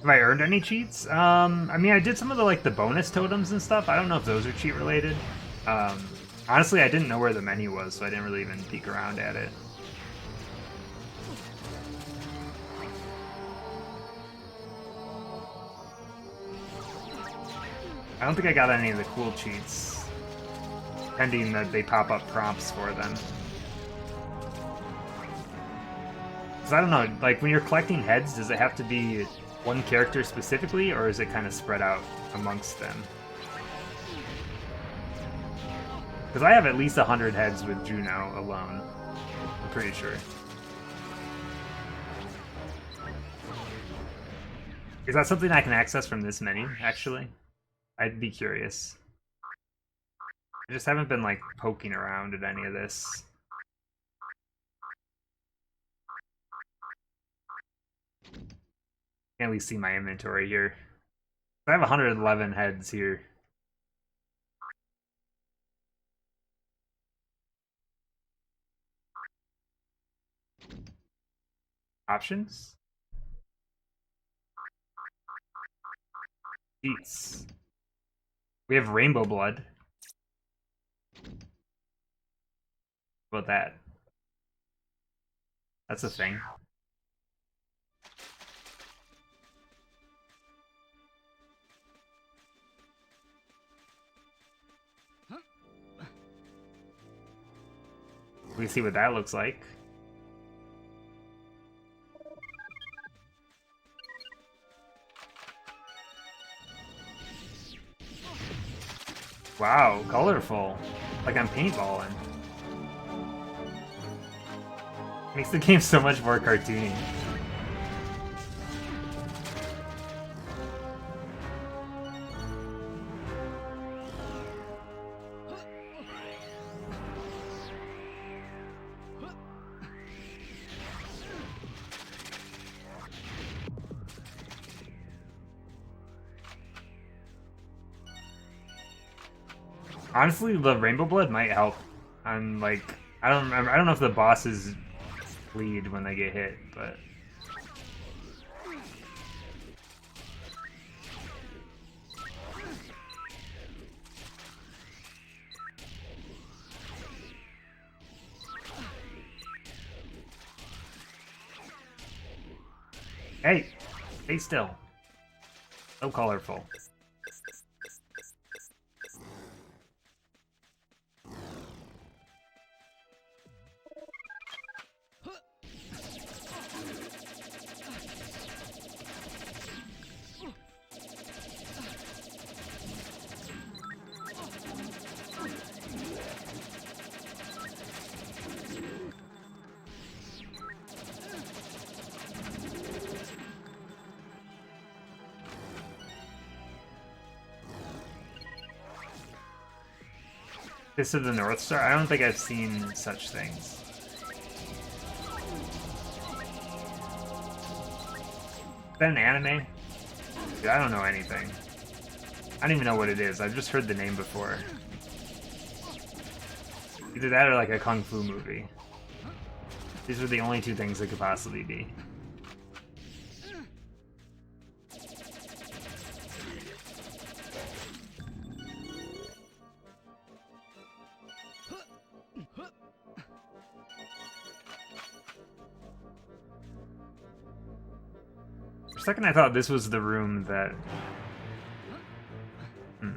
Have I earned any cheats? I mean, I did some of the, like, the bonus totems and stuff. I don't know if those are cheat related. Honestly, I didn't know where the menu was, so I didn't really even peek around at it. I don't think I got any of the cool cheats, pending that they pop up prompts for them. Because I don't know, like, when you're collecting heads, does it have to be one character specifically, or is it kind of spread out amongst them? Because I have at least 100 heads with Juno alone, I'm pretty sure. Is that something I can access from this menu, actually? I'd be curious. I just haven't been, like, poking around at any of this. Can't at least see my inventory here. I have 111 heads here. Options? Jeez. We have rainbow blood. How about that? That's a thing. We see what that looks like. Wow, colorful. Like I'm paintballing. Makes the game so much more cartoony. Honestly, the rainbow blood might help. I'm like, I don't know if the bosses bleed when they get hit, but hey, stay still. So colorful. This is the North Star? I don't think I've seen such things. Is that an anime? Dude, I don't know anything. I don't even know what it is. I've just heard the name before. Either that or like a kung fu movie. These are the only two things it could possibly be. For a second I thought this was the room that... Did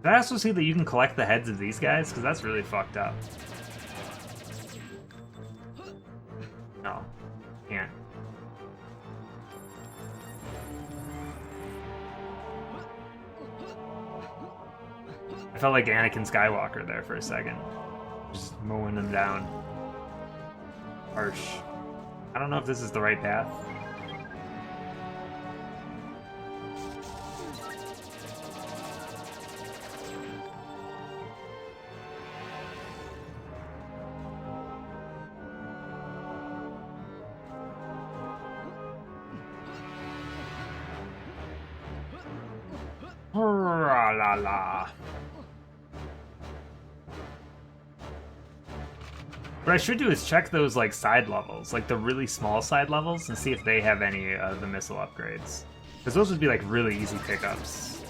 I also see that you can collect the heads of these guys? Because that's really fucked up. No. Can't. I felt like Anakin Skywalker there for a second. Just mowing them down. Harsh. I don't know if this is the right path. La la. What I should do is check those like side levels, like the really small side levels, and see if they have any of the missile upgrades. Because those would be like really easy pickups.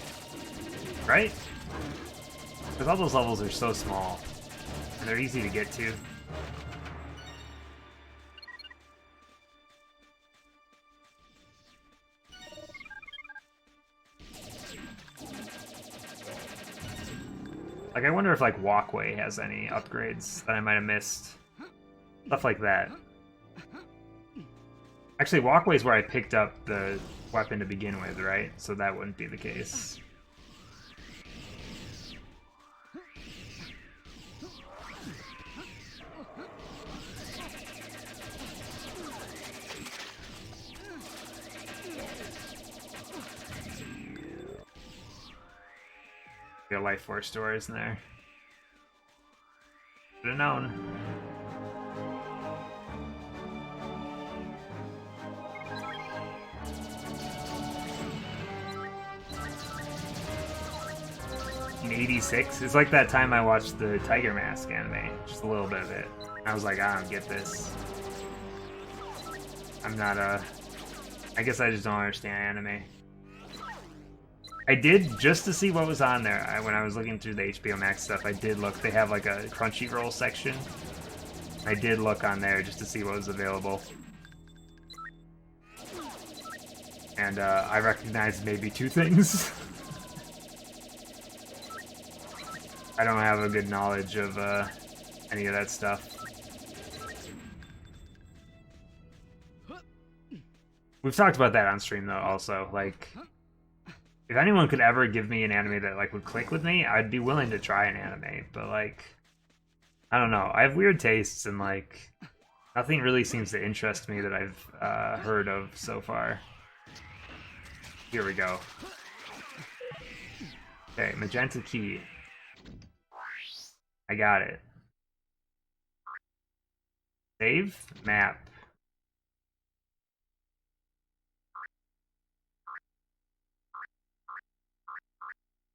Right? Because all those levels are so small. And they're easy to get to. Like, I wonder if, like, Walkway has any upgrades that I might have missed. Stuff like that. Actually, Walkway's where I picked up the weapon to begin with, right? So that wouldn't be the case. A life force store, isn't there? Should have known. In '86, it's like that time I watched the Tiger Mask anime, just a little bit of it. I was like, I don't get this. I'm not a. I guess I just don't understand anime. I did, just to see what was on there. When I was looking through the HBO Max stuff, I did look. They have like a Crunchyroll section. I did look on there just to see what was available. And I recognized maybe 2 things. I don't have a good knowledge of any of that stuff. We've talked about that on stream, though, also. Like, if anyone could ever give me an anime that, like, would click with me, I'd be willing to try an anime. But, like, I don't know. I have weird tastes, and, like, nothing really seems to interest me that I've heard of so far. Here we go. Okay, magenta key. I got it. Save map.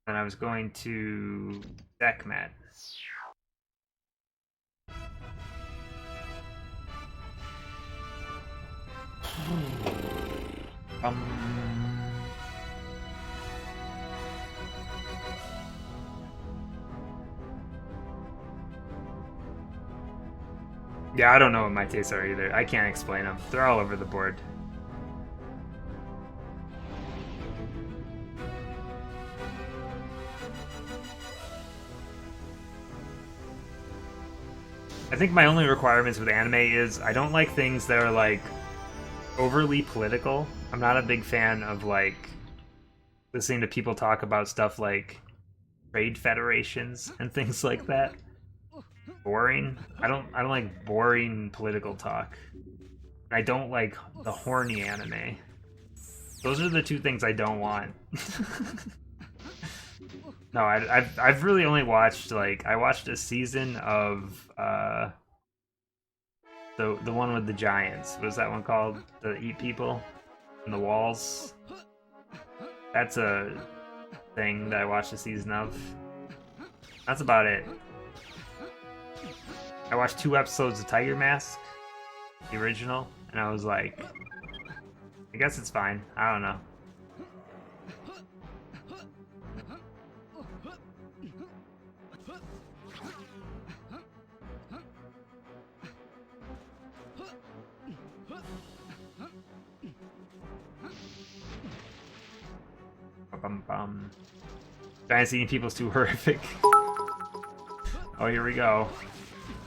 And I was going to deck mat. Yeah, I don't know what my tastes are either. I can't explain them. They're all over the board. I think my only requirements with anime is I don't like things that are, like, overly political. I'm not a big fan of, like, listening to people talk about stuff like trade federations and things like that. Boring. I don't like boring political talk. I don't like the horny anime. Those are the 2 things I don't want. No, I've really only watched, like, I watched a season of the one with the giants. What is that one called? The eat people and the walls. That's a thing that I watched a season of. That's about it. I watched 2 episodes of Tiger Mask, the original, and I was like, I guess it's fine. I don't know. Giants eating people's too horrific. Oh, here we go.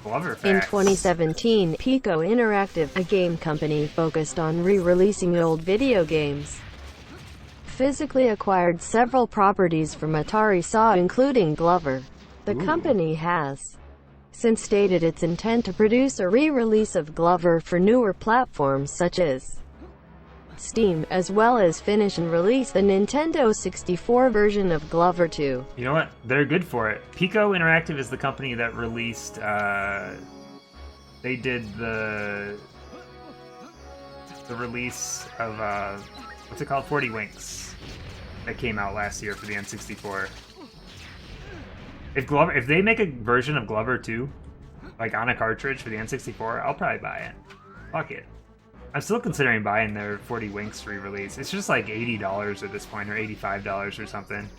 Glover facts. In 2017, Pico Interactive, a game company focused on re-releasing old video games, physically acquired several properties from Atari SAW, including Glover. The company has since stated its intent to produce a re-release of Glover for newer platforms such as Steam, as well as finish and release the Nintendo 64 version of Glover 2. You know what? They're good for it. Pico Interactive is the company that released, they did the release of, what's it called? 40 Winks. That came out last year for the N64. If they make a version of Glover 2, like on a cartridge for the N64, I'll probably buy it. Fuck it. I'm still considering buying their 40 Winks re-release. It's just like $80 at this point, or $85 or something.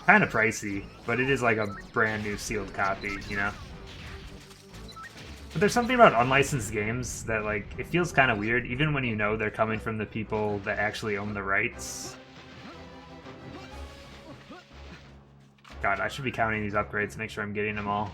Kind of pricey, but it is like a brand new sealed copy, you know? But there's something about unlicensed games that, like, it feels kind of weird, even when you know they're coming from the people that actually own the rights. God, I should be counting these upgrades to make sure I'm getting them all.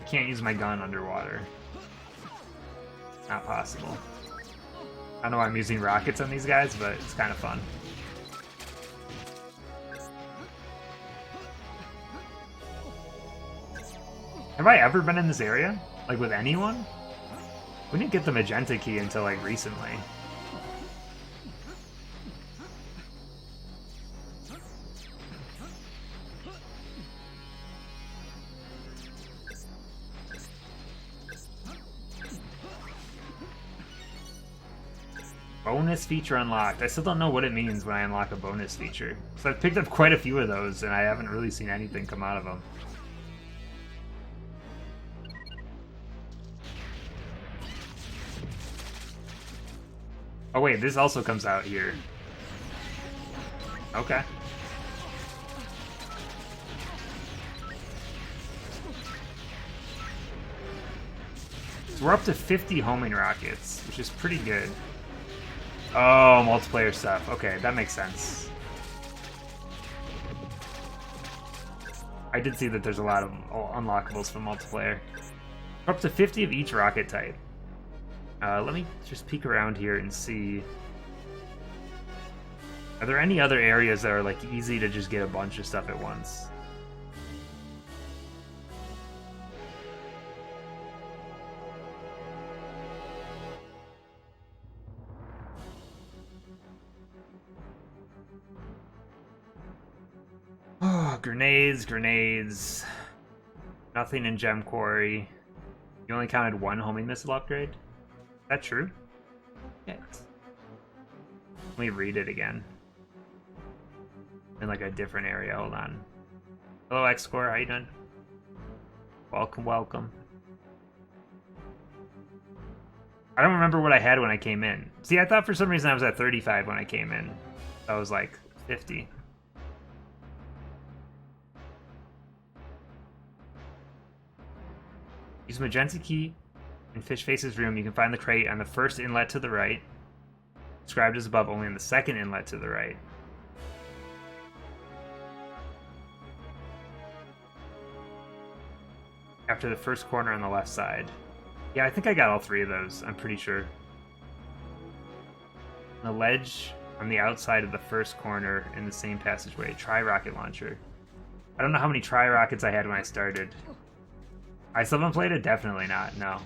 Can't use my gun underwater. Not possible. I don't know why I'm using rockets on these guys, but it's kind of fun. Have I ever been in this area? Like, with anyone? We didn't get the magenta key until, like, recently. Bonus feature unlocked. I still don't know what it means when I unlock a bonus feature. So I've picked up quite a few of those, and I haven't really seen anything come out of them. Oh wait, this also comes out here. Okay. So we're up to 50 homing rockets, which is pretty good. Oh, multiplayer stuff. Okay, that makes sense. I did see that there's a lot of unlockables for multiplayer. We're up to 50 of each rocket type. Let me just peek around here and see. Are there any other areas that are like easy to just get a bunch of stuff at once? Oh, grenades. Nothing in Gem Quarry. You only counted one homing missile upgrade? Is that true? Yeah. Let me read it again. In like a different area, hold on. Hello X-Core, how you doing? Welcome. I don't remember what I had when I came in. See, I thought for some reason I was at 35 when I came in. I was like 50. Use Magenta Key in Fish Face's room. You can find the crate on the first inlet to the right. Described as above, only on the second inlet to the right. After the first corner on the left side. Yeah, I think I got all three of those, I'm pretty sure. The ledge on the outside of the first corner in the same passageway. Tri-rocket launcher. I don't know how many tri-rockets I had when I started. I still haven't played it? Definitely not, no.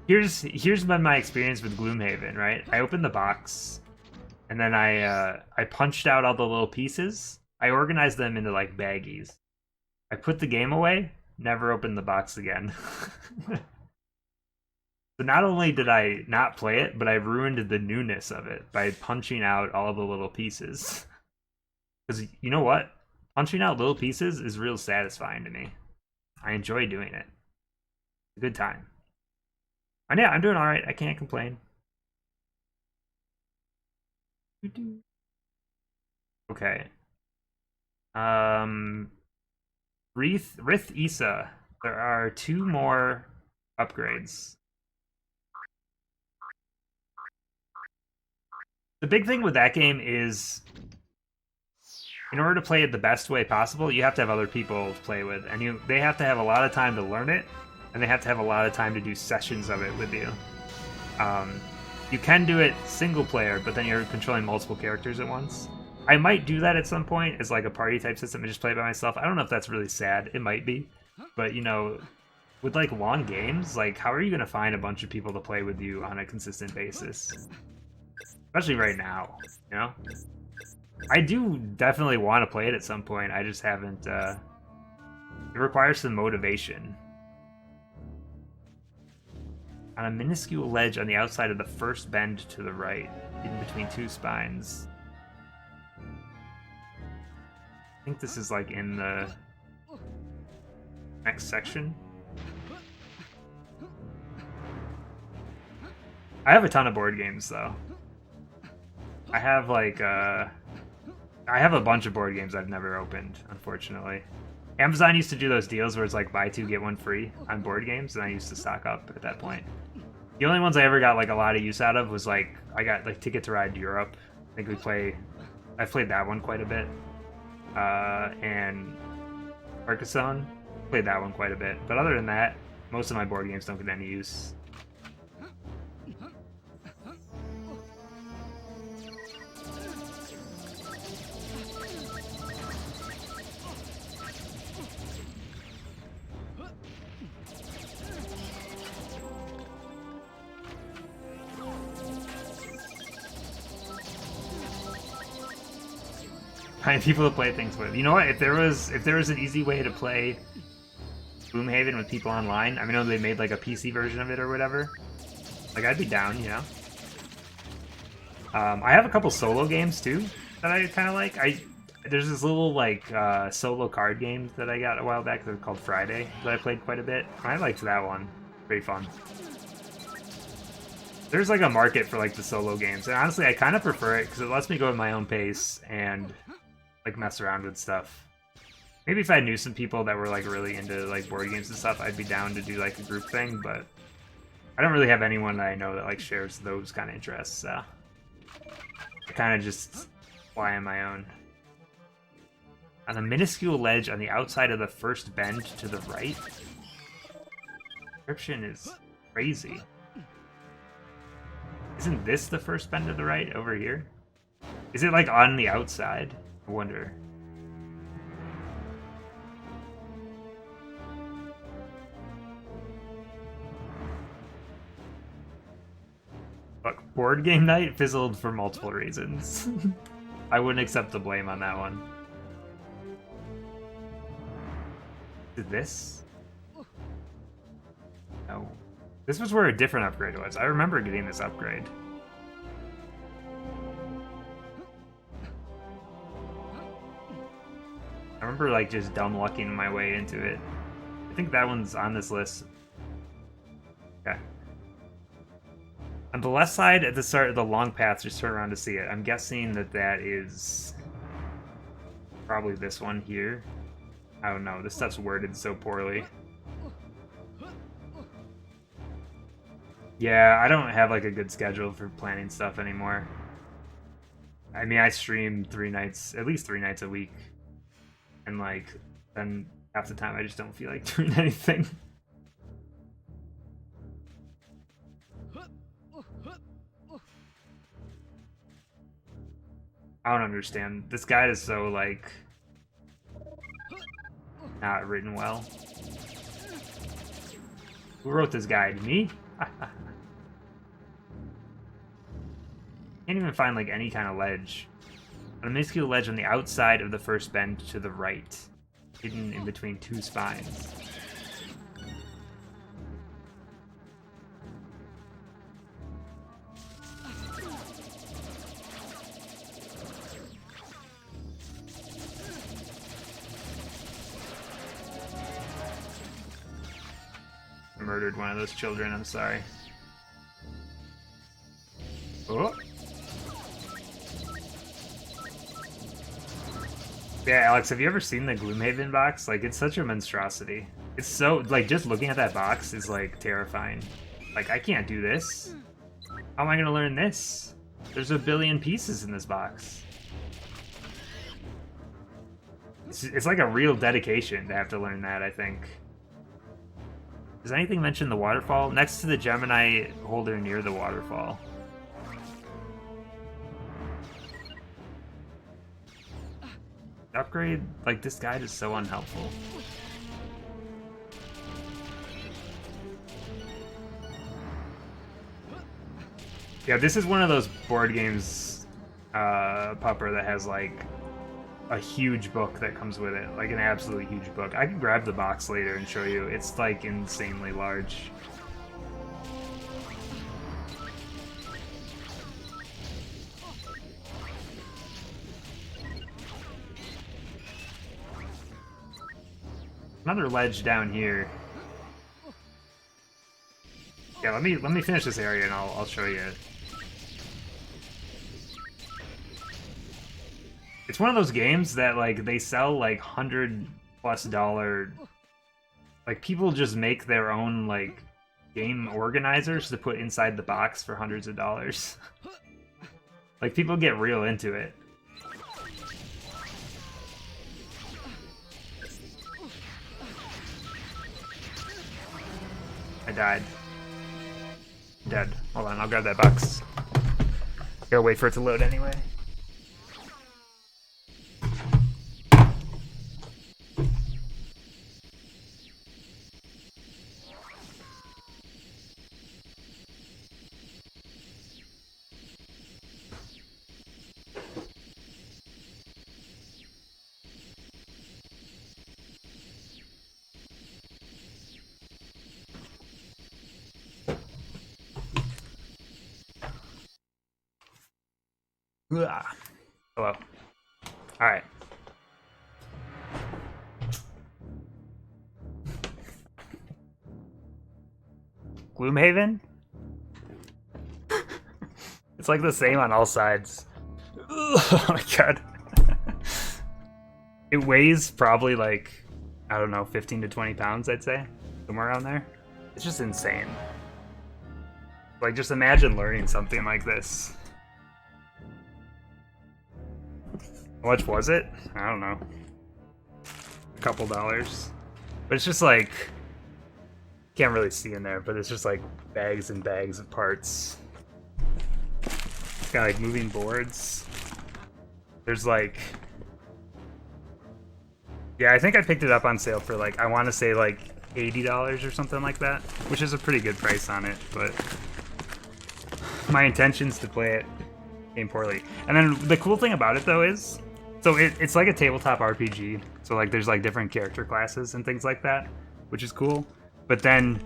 Here's been my experience with Gloomhaven, right? I opened the box, and then I punched out all the little pieces. I organized them into like baggies. I put the game away, never opened the box again. So not only did I not play it, but I ruined the newness of it by punching out all the little pieces. Because you know what? Punching out little pieces is real satisfying to me. I enjoy doing it. It's a good time. And yeah, I'm doing alright. I can't complain. Okay. Rith Issa. There are 2 more upgrades. The big thing with that game is, in order to play it the best way possible, you have to have other people to play with, and they have to have a lot of time to learn it, and they have to have a lot of time to do sessions of it with you. You can do it single player, but then you're controlling multiple characters at once. I might do that at some point as like a party type system and just play by myself. I don't know if that's really sad. It might be, but you know, with like long games, like how are you going to find a bunch of people to play with you on a consistent basis? Especially right now, you know? I do definitely want to play it at some point. I just haven't, it requires some motivation. On a minuscule ledge on the outside of the first bend to the right, in between 2 spines. I think this is like in the next section. I have a ton of board games though. I have like I have a bunch of board games I've never opened, unfortunately. Amazon used to do those deals where it's like buy 2 get 1 free on board games, and I used to stock up at that point. The only ones I ever got like a lot of use out of was like I got like Ticket to Ride Europe. I think I've played that one quite a bit. And Carcassonne, played that one quite a bit. But other than that, most of my board games don't get any use. Find people to play things with. You know what? If there was an easy way to play Gloomhaven with people online, I know they made like a PC version of it or whatever. Like I'd be down, you know. I have a couple solo games too that I kind of like. There's this little like solo card game that I got a while back that's called Friday that I played quite a bit. I liked that one. Pretty fun. There's like a market for like the solo games, and honestly, I kind of prefer it because it lets me go at my own pace and like mess around with stuff. Maybe if I knew some people that were like really into like board games and stuff, I'd be down to do like a group thing, but I don't really have anyone that I know that like shares those kind of interests, so I kind of just fly on my own. On a minuscule ledge on the outside of the first bend to the right. Description is crazy. Isn't this the first bend to the right over here? Is it like on the outside? I wonder. Look, board game night fizzled for multiple reasons. I wouldn't accept the blame on that one. Did this? No. This was where a different upgrade was. I remember getting this upgrade. I remember like just dumb lucking my way into it. I think that one's on this list. Okay. On the left side at the start of the long path, just turn around to see it. I'm guessing that that is probably this one here. I don't know. This stuff's worded so poorly. Yeah, I don't have like a good schedule for planning stuff anymore. I mean, I stream at least 3 nights a week. And like, then half the time I just don't feel like doing anything. I don't understand. This guide is so like not written well. Who wrote this guide? Me? Can't even find like any kind of ledge. On a minuscule ledge on the outside of the first bend to the right, hidden in between 2 spines. I murdered one of those children, I'm sorry. Oh! Yeah, Alex, have you ever seen the Gloomhaven box? Like, it's such a monstrosity. It's so, like, just looking at that box is, like, terrifying. Like, I can't do this. How am I gonna learn this? There's a billion pieces in this box. It's like a real dedication to have to learn that, I think. Does anything mention the waterfall? Next to the Gemini holder near the waterfall. Upgrade, like, this guide is so unhelpful. Yeah, this is one of those board games, Pupper, that has, like, a huge book that comes with it. Like, an absolutely huge book. I can grab the box later and show you. It's, like, insanely large. Another ledge down here. Yeah, let me finish this area and I'll show you. It's one of those games that like they sell like $100+ like people just make their own like game organizers to put inside the box for hundreds of dollars. Like people get real into it. I died. Dead. Hold on, I'll grab that box. Gotta wait for it to load anyway. Ugh. Hello. Alright. Gloomhaven? It's like the same on all sides. Oh my god. It weighs probably like, I don't know, 15 to 20 pounds, I'd say. Somewhere around there. It's just insane. Like, just imagine learning something like this. How much was it? I don't know. A couple dollars. But it's just like, can't really see in there, but it's just like bags and bags of parts. It's got like moving boards. There's like, yeah, I think I picked it up on sale for like, I want to say like $80 or something like that, which is a pretty good price on it, but my intentions to play it came poorly. And then the cool thing about it though is, so it's like a tabletop RPG, so like there's like different character classes and things like that, which is cool. But then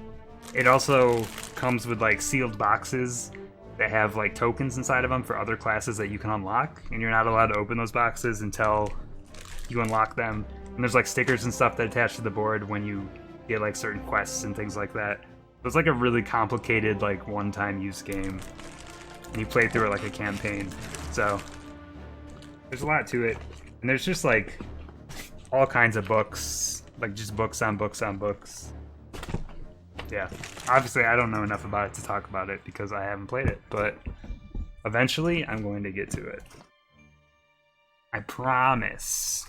it also comes with like sealed boxes that have like tokens inside of them for other classes that you can unlock, and you're not allowed to open those boxes until you unlock them. And there's like stickers and stuff that attach to the board when you get like certain quests and things like that. So it's like a really complicated like one-time use game, and you play through it like a campaign. So there's a lot to it, and there's just like all kinds of books, like just books on books on books. Yeah, obviously I don't know enough about it to talk about it because I haven't played it, but eventually I'm going to get to it. I promise.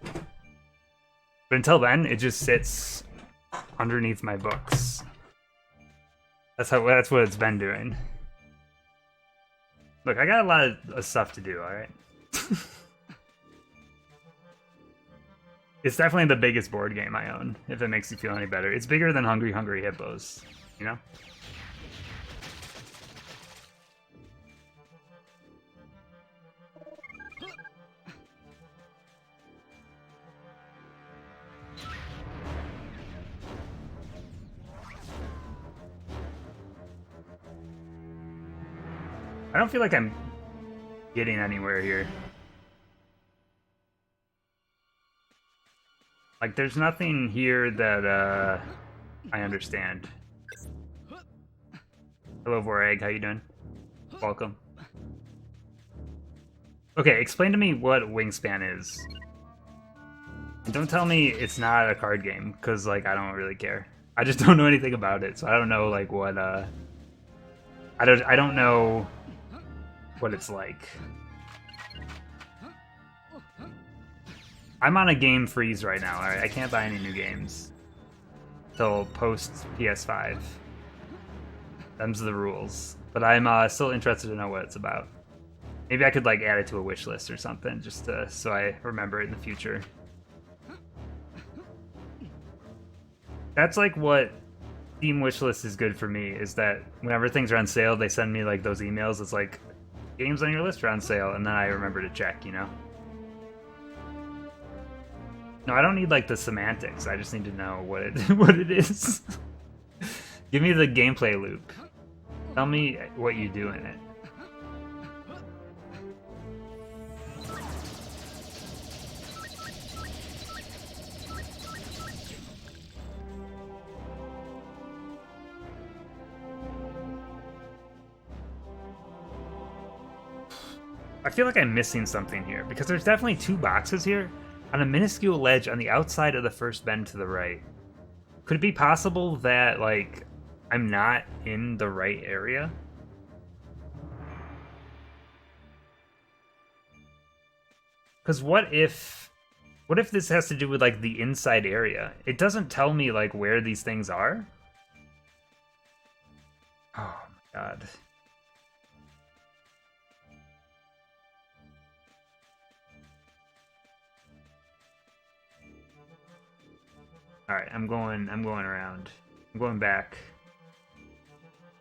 But until then, it just sits underneath my books. That's what it's been doing. Look, I got a lot of stuff to do, alright? It's definitely the biggest board game I own, if it makes you feel any better. It's bigger than Hungry Hungry Hippos, you know? I don't feel like I'm getting anywhere here. Like, there's nothing here that, I understand. Hello, Vorag, how you doing? Welcome. Okay, explain to me what Wingspan is. And don't tell me it's not a card game, because, like, I don't really care. I just don't know anything about it, so I don't know, like, what, I don't know what it's like. I'm on a game freeze right now, alright? I can't buy any new games till post PS5. Them's the rules. But I'm still interested to know what it's about. Maybe I could like add it to a wish list or something, just to, so I remember it in the future. That's like what Steam wishlist is good for me, is that whenever things are on sale, they send me like those emails. It's like, games on your list are on sale, and then I remember to check, you know? No, I don't need like the semantics. I just need to know what it what it is. Give me the gameplay loop. Tell me what you do in it. I feel like I'm missing something here, because there's definitely two boxes here on a minuscule ledge on the outside of the first bend to the right. Could it be possible that, like, I'm not in the right area? Because what if this has to do with, like, the inside area? It doesn't tell me, like, where these things are. Oh, my God. Alright, I'm going around. I'm going back.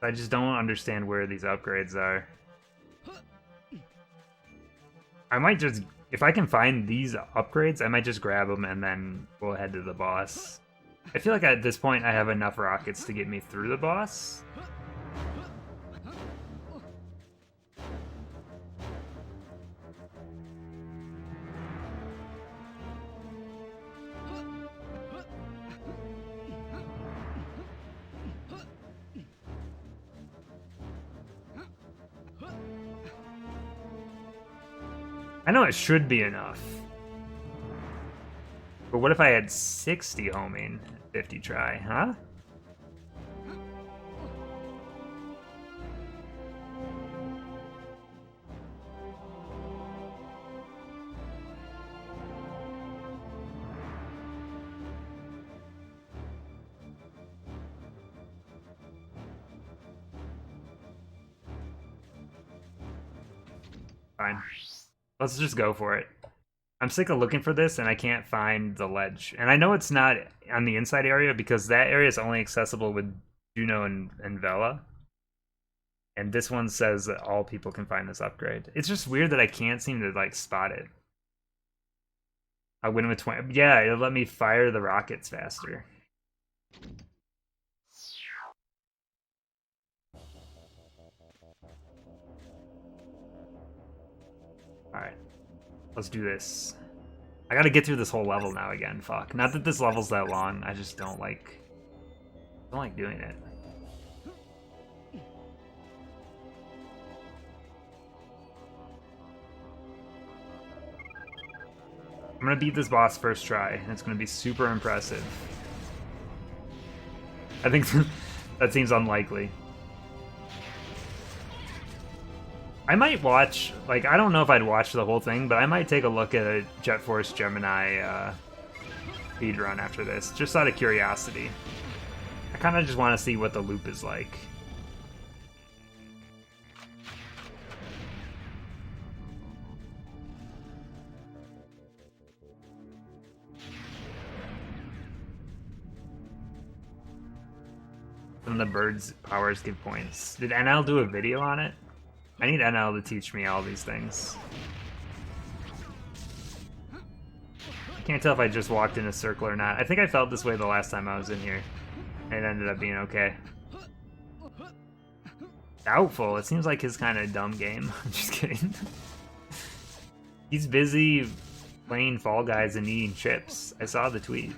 I just don't understand where these upgrades are. I might just, if I can find these upgrades, I might just grab them and then we'll head to the boss. I feel like at this point I have enough rockets to get me through the boss. I know it should be enough. But what if I had 60 homing, 50 try, huh? Fine. Let's just go for it. I'm sick of looking for this and I can't find the ledge. And I know it's not on the inside area because that area is only accessible with Juno and Vela. And this one says that all people can find this upgrade. It's just weird that I can't seem to like spot it. I win with 20. Yeah, it'll let me fire the rockets faster. Alright. Let's do this. I gotta get through this whole level now again. Fuck. Not that this level's that long. I just don't like doing it. I'm gonna beat this boss first try, and it's gonna be super impressive. I think that seems unlikely. I might watch, like, I don't know if I'd watch the whole thing, but I might take a look at a Jet Force Gemini speedrun after this, just out of curiosity. I kind of just want to see what the loop is like. Some of the birds' powers give points. Did NL do a video on it? I need NL to teach me all these things. I can't tell if I just walked in a circle or not. I think I felt this way the last time I was in here. It ended up being okay. Doubtful. It seems like his kind of dumb game. I'm just kidding. He's busy playing Fall Guys and eating chips. I saw the tweet.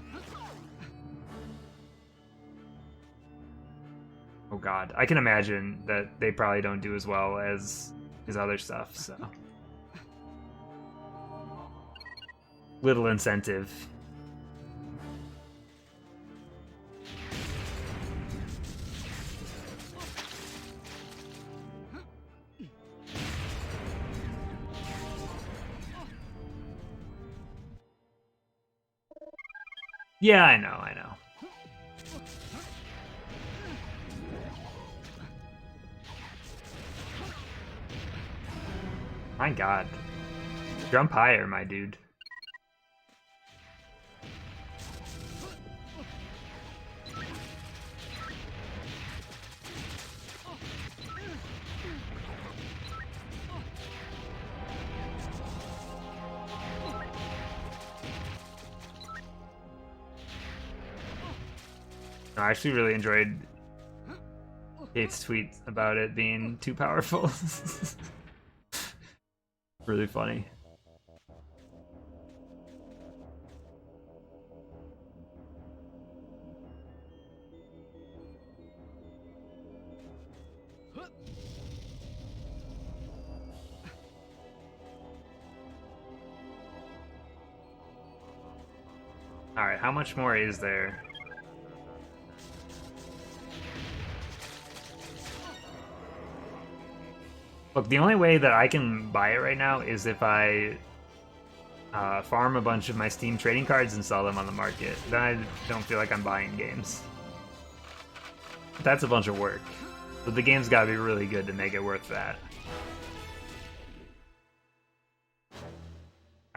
Oh god, I can imagine that they probably don't do as well as his other stuff, so. Little incentive. Yeah, I know. My god. Jump higher, my dude. No, I actually really enjoyed Kate's tweet about it being too powerful. Really funny. All right, how much more is there? Look, the only way that I can buy it right now is if I farm a bunch of my Steam trading cards and sell them on the market. Then I don't feel like I'm buying games. But that's a bunch of work. So the game's gotta be really good to make it worth that.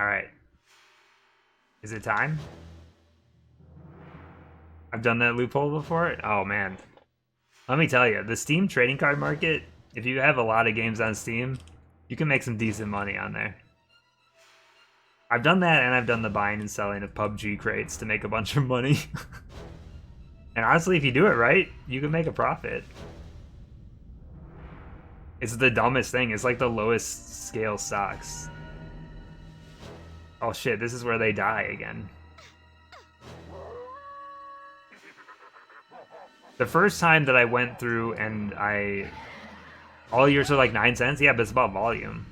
Alright. Is it time? I've done that loophole before? Oh man. Let me tell you, the Steam trading card market, if you have a lot of games on Steam, you can make some decent money on there. I've done that, and I've done the buying and selling of PUBG crates to make a bunch of money. And honestly, if you do it right, you can make a profit. It's the dumbest thing. It's like the lowest scale stocks. Oh shit, this is where they die again. The first time that I went through and all yours are like 9 cents? Yeah, but it's about volume.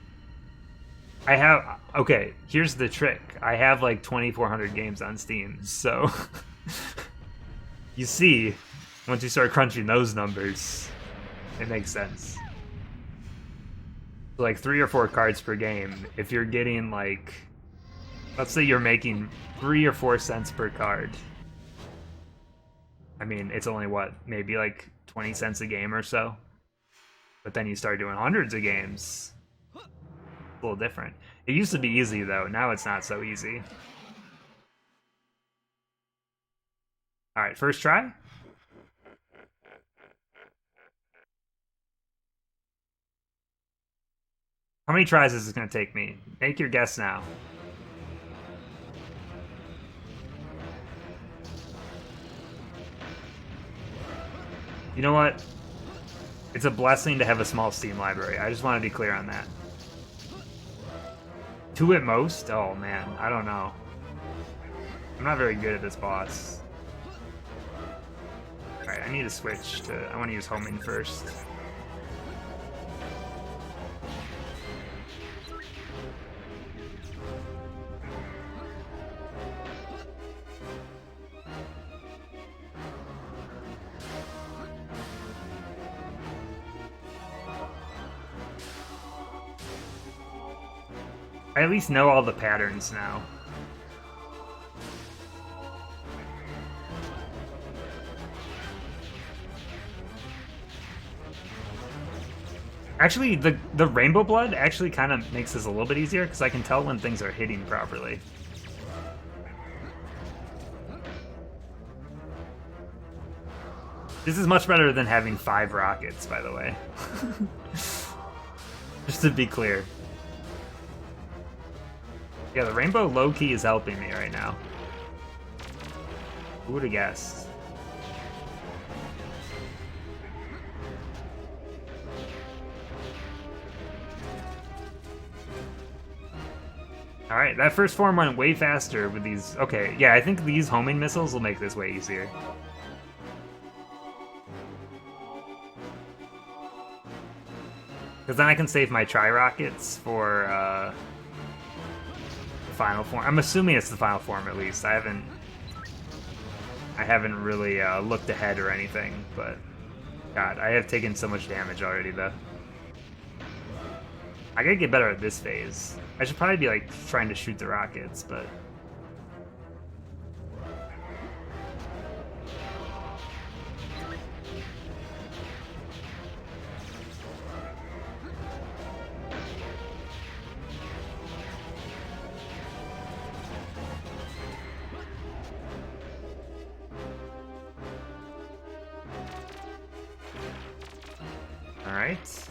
I have, okay, here's the trick. I have like 2,400 games on Steam, so you see, once you start crunching those numbers, it makes sense. So like 3 or 4 cards per game, if you're getting like, let's say you're making 3 or 4 cents per card. I mean, it's only what, maybe like 20 cents a game or so. But then you start doing hundreds of games. It's a little different. It used to be easy though, now it's not so easy. Alright, first try. How many tries is this gonna take me? Make your guess now. You know what? It's a blessing to have a small Steam library. I just want to be clear on that. 2 at most? Oh man, I don't know. I'm not very good at this boss. Alright, I need to switch to... I want to use homing first. I at least know all the patterns now. Actually, the rainbow blood actually kind of makes this a little bit easier because I can tell when things are hitting properly. This is much better than having 5 rockets, by the way. Just to be clear. Yeah, the rainbow low-key is helping me right now. Who would have guessed? Alright, that first form went way faster with these... Okay, yeah, I think these homing missiles will make this way easier. Because then I can save my tri-rockets for, the final form. I'm assuming it's the final form, at least. I haven't really, looked ahead or anything, but... God, I have taken so much damage already, though. I gotta get better at this phase. I should probably be, like, trying to shoot the rockets, but... Alright.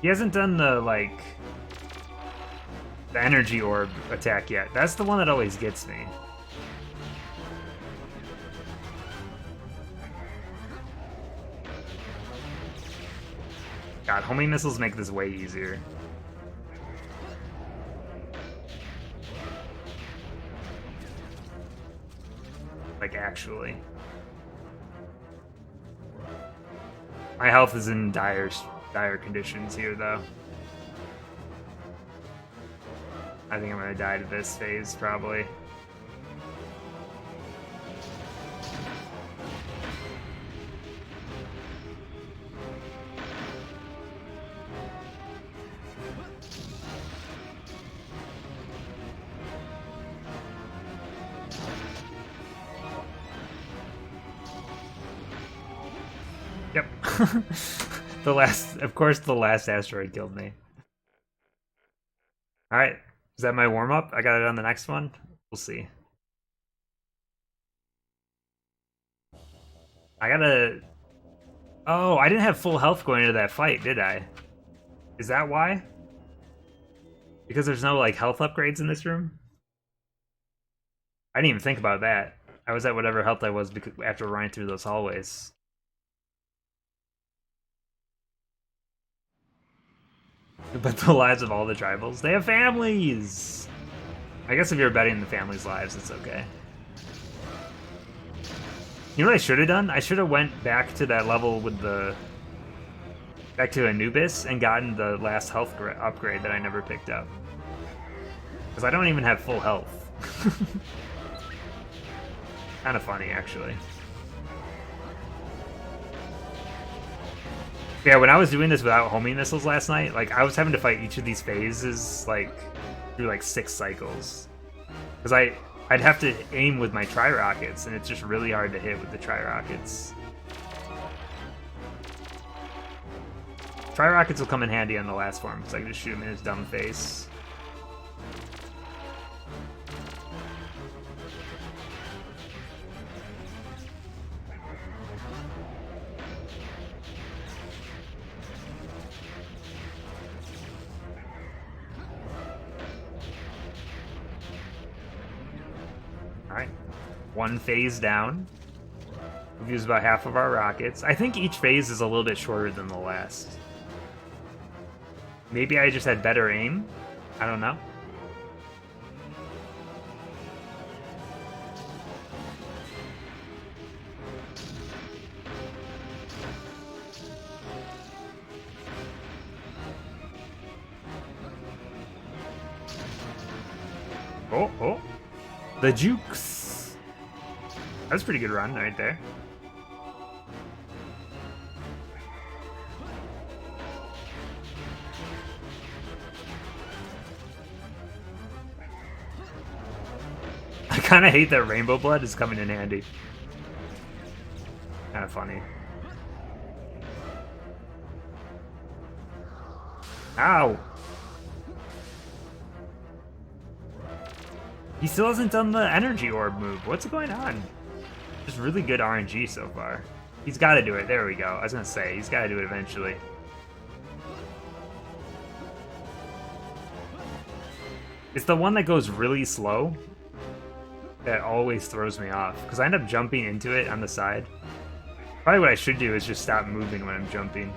He hasn't done the, like, the energy orb attack yet. That's the one that always gets me. God, homing missiles make this way easier. Like, actually. My health is in dire conditions here, though. I think I'm gonna die to this phase, probably. Yep. Of course, the last asteroid killed me. Alright, is that my warm-up? I got it on the next one? We'll see. I gotta... Oh, I didn't have full health going into that fight, did I? Is that why? Because there's no, like, health upgrades in this room? I didn't even think about that. I was at whatever health I was after running through those hallways. But the lives of all the tribals, they have families! I guess if you're betting the family's lives, it's okay. You know what I should have done? I should have went back to that level with back to Anubis and gotten the last health upgrade that I never picked up. Because I don't even have full health. Kind of funny, actually. Yeah, when I was doing this without homing missiles last night, like, I was having to fight each of these phases, like, through, like, 6 cycles. Because I'd have to aim with my tri-rockets, and it's just really hard to hit with the tri-rockets. Tri-rockets will come in handy on the last form, because I can just shoot him in his dumb face. Alright, 1 phase down. We've used about half of our rockets. I think each phase is a little bit shorter than the last. Maybe I just had better aim? I don't know. Oh. The jukes. That's a pretty good run right there. I kind of hate that Rainbow Blood is coming in handy. Kind of funny. Ow! He still hasn't done the energy orb move. What's going on? Just really good RNG so far. He's got to do it. There we go. I was going to say, he's got to do it eventually. It's the one that goes really slow that always throws me off, because I end up jumping into it on the side. Probably what I should do is just stop moving when I'm jumping.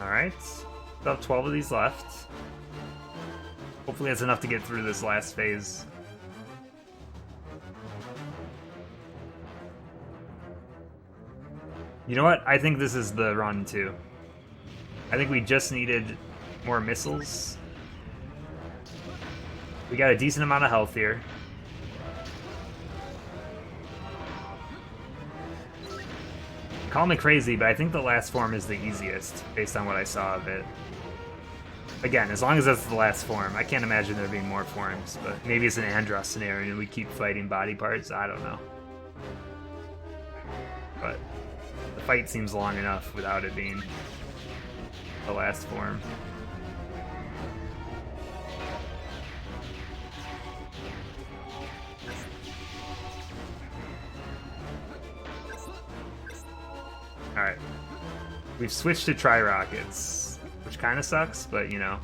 Alright, still have 12 of these left. Hopefully that's enough to get through this last phase. You know what? I think this is the run too. I think we just needed more missiles. We got a decent amount of health here. Call me crazy, but I think the last form is the easiest, based on what I saw of it. Again, as long as that's the last form. I can't imagine there being more forms, but maybe it's an Andros scenario and we keep fighting body parts. I don't know. But the fight seems long enough without it being the last form. Alright. We've switched to tri-rockets, which kind of sucks, but, you know,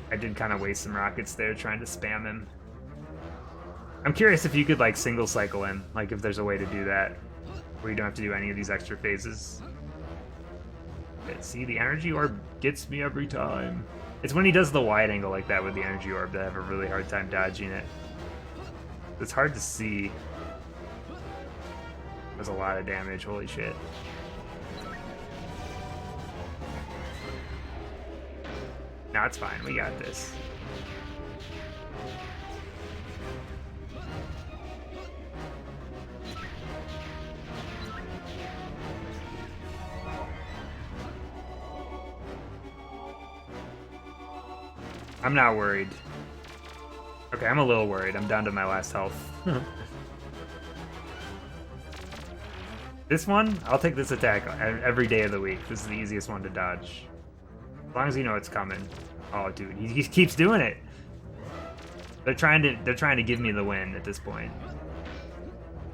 I did kind of waste some rockets there trying to spam him. I'm curious if you could, like, single cycle him, like, if there's a way to do that, where you don't have to do any of these extra phases. But see, the energy orb gets me every time. It's when he does the wide angle like that with the energy orb that I have a really hard time dodging it. It's hard to see. Does a lot of damage, holy shit. No, it's fine, we got this. I'm not worried. Okay, I'm a little worried. I'm down to my last health. This one, I'll take this attack every day of the week. This is the easiest one to dodge. As long as you know it's coming. Oh, dude, he keeps doing it. They're trying to give me the win at this point.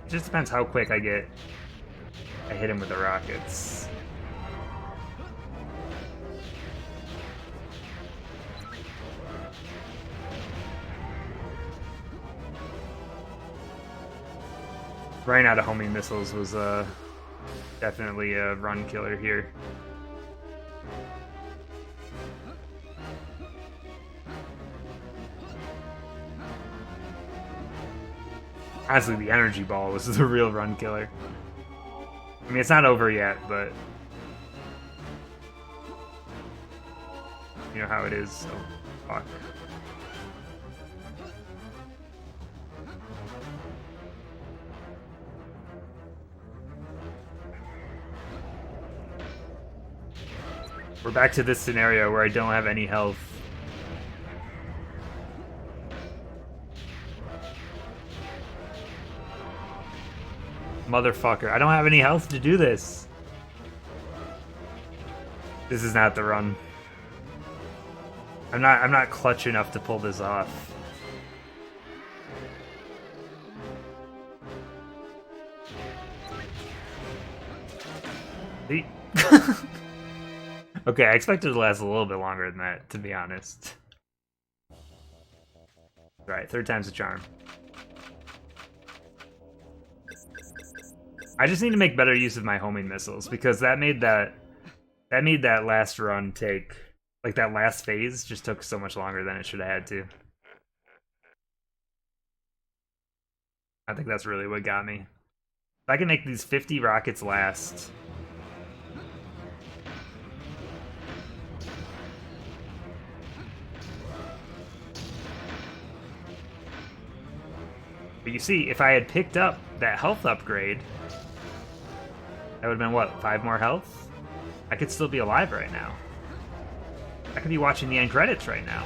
It just depends how quick I hit him with the rockets. Running out of homing missiles was definitely a run killer here. Honestly, the energy ball was the real run killer. I mean, it's not over yet, but you know how it is, so fuck. We're back to this scenario where I don't have any health. Motherfucker, I don't have any health to do this. This is not the run. I'm not clutch enough to pull this off. See? Okay, I expected it to last a little bit longer than that, to be honest. Alright, third time's a charm. I just need to make better use of my homing missiles, because that made that last run take, like that last phase just took so much longer than it should have had to. I think that's really what got me. If I can make these 50 rockets last. But you see, if I had picked up that health upgrade, that would have been, what, 5 more health? I could still be alive right now. I could be watching the end credits right now.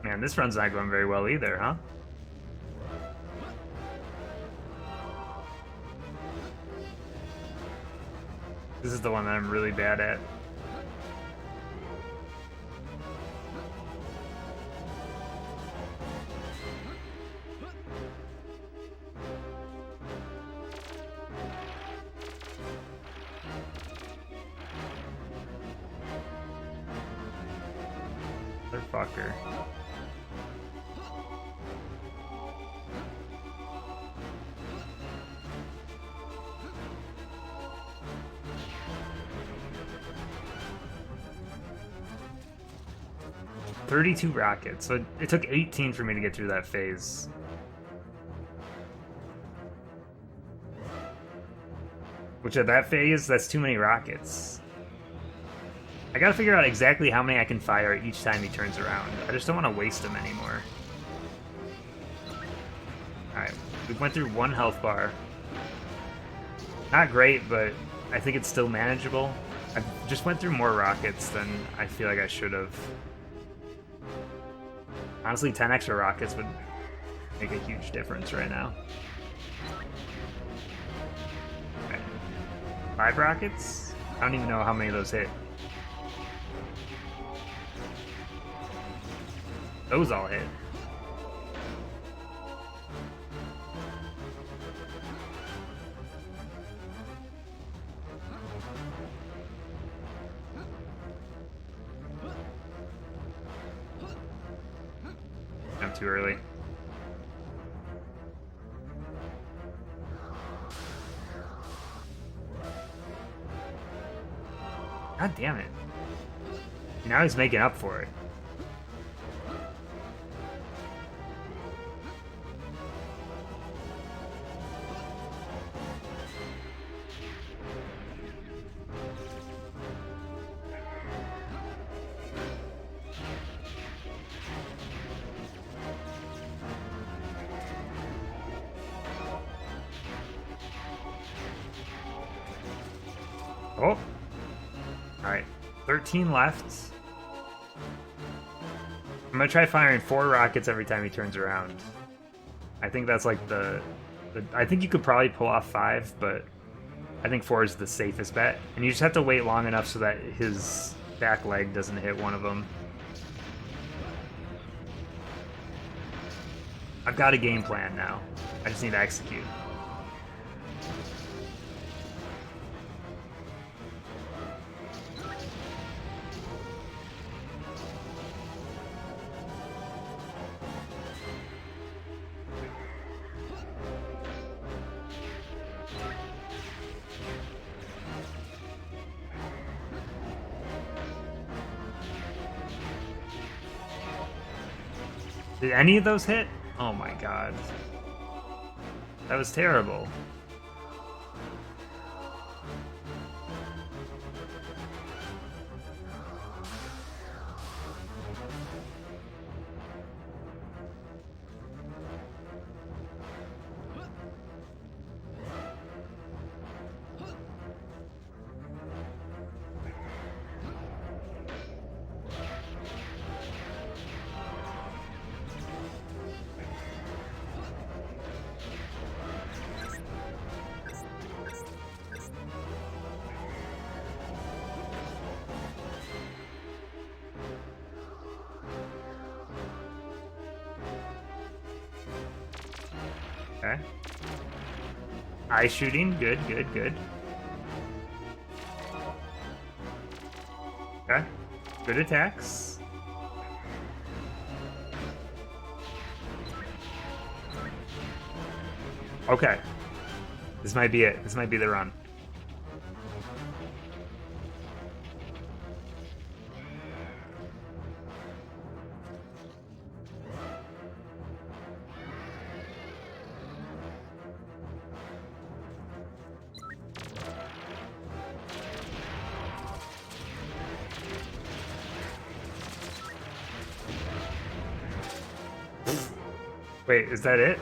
Man, this run's not going very well either, huh? This is the one that I'm really bad at. Motherfucker. $32 rockets, so it took 18 for me to get through that phase. Which at that phase, that's too many rockets. I gotta figure out exactly how many I can fire each time he turns around. I just don't want to waste them anymore. Alright, we went through 1 health bar. Not great, but I think it's still manageable. I just went through more rockets than I feel like I should have. Honestly, 10 extra rockets would make a huge difference right now. Okay. 5 rockets? I don't even know how many of those hit. Those all hit. I'm too early. God damn it. Now he's making up for it. Oh. Alright. 13 left. I'm gonna try firing 4 rockets every time he turns around. I think that's like the But I think you could probably pull off 5, but I think 4 is the safest bet. And you just have to wait long enough so that his back leg doesn't hit one of them. I've got a game plan now. I just need to execute. Did any of those hit? Oh my god. That was terrible. Okay. Eye shooting, good, good, good. Okay. Good attacks. Okay. This might be it. This might be the run. Wait, is that it?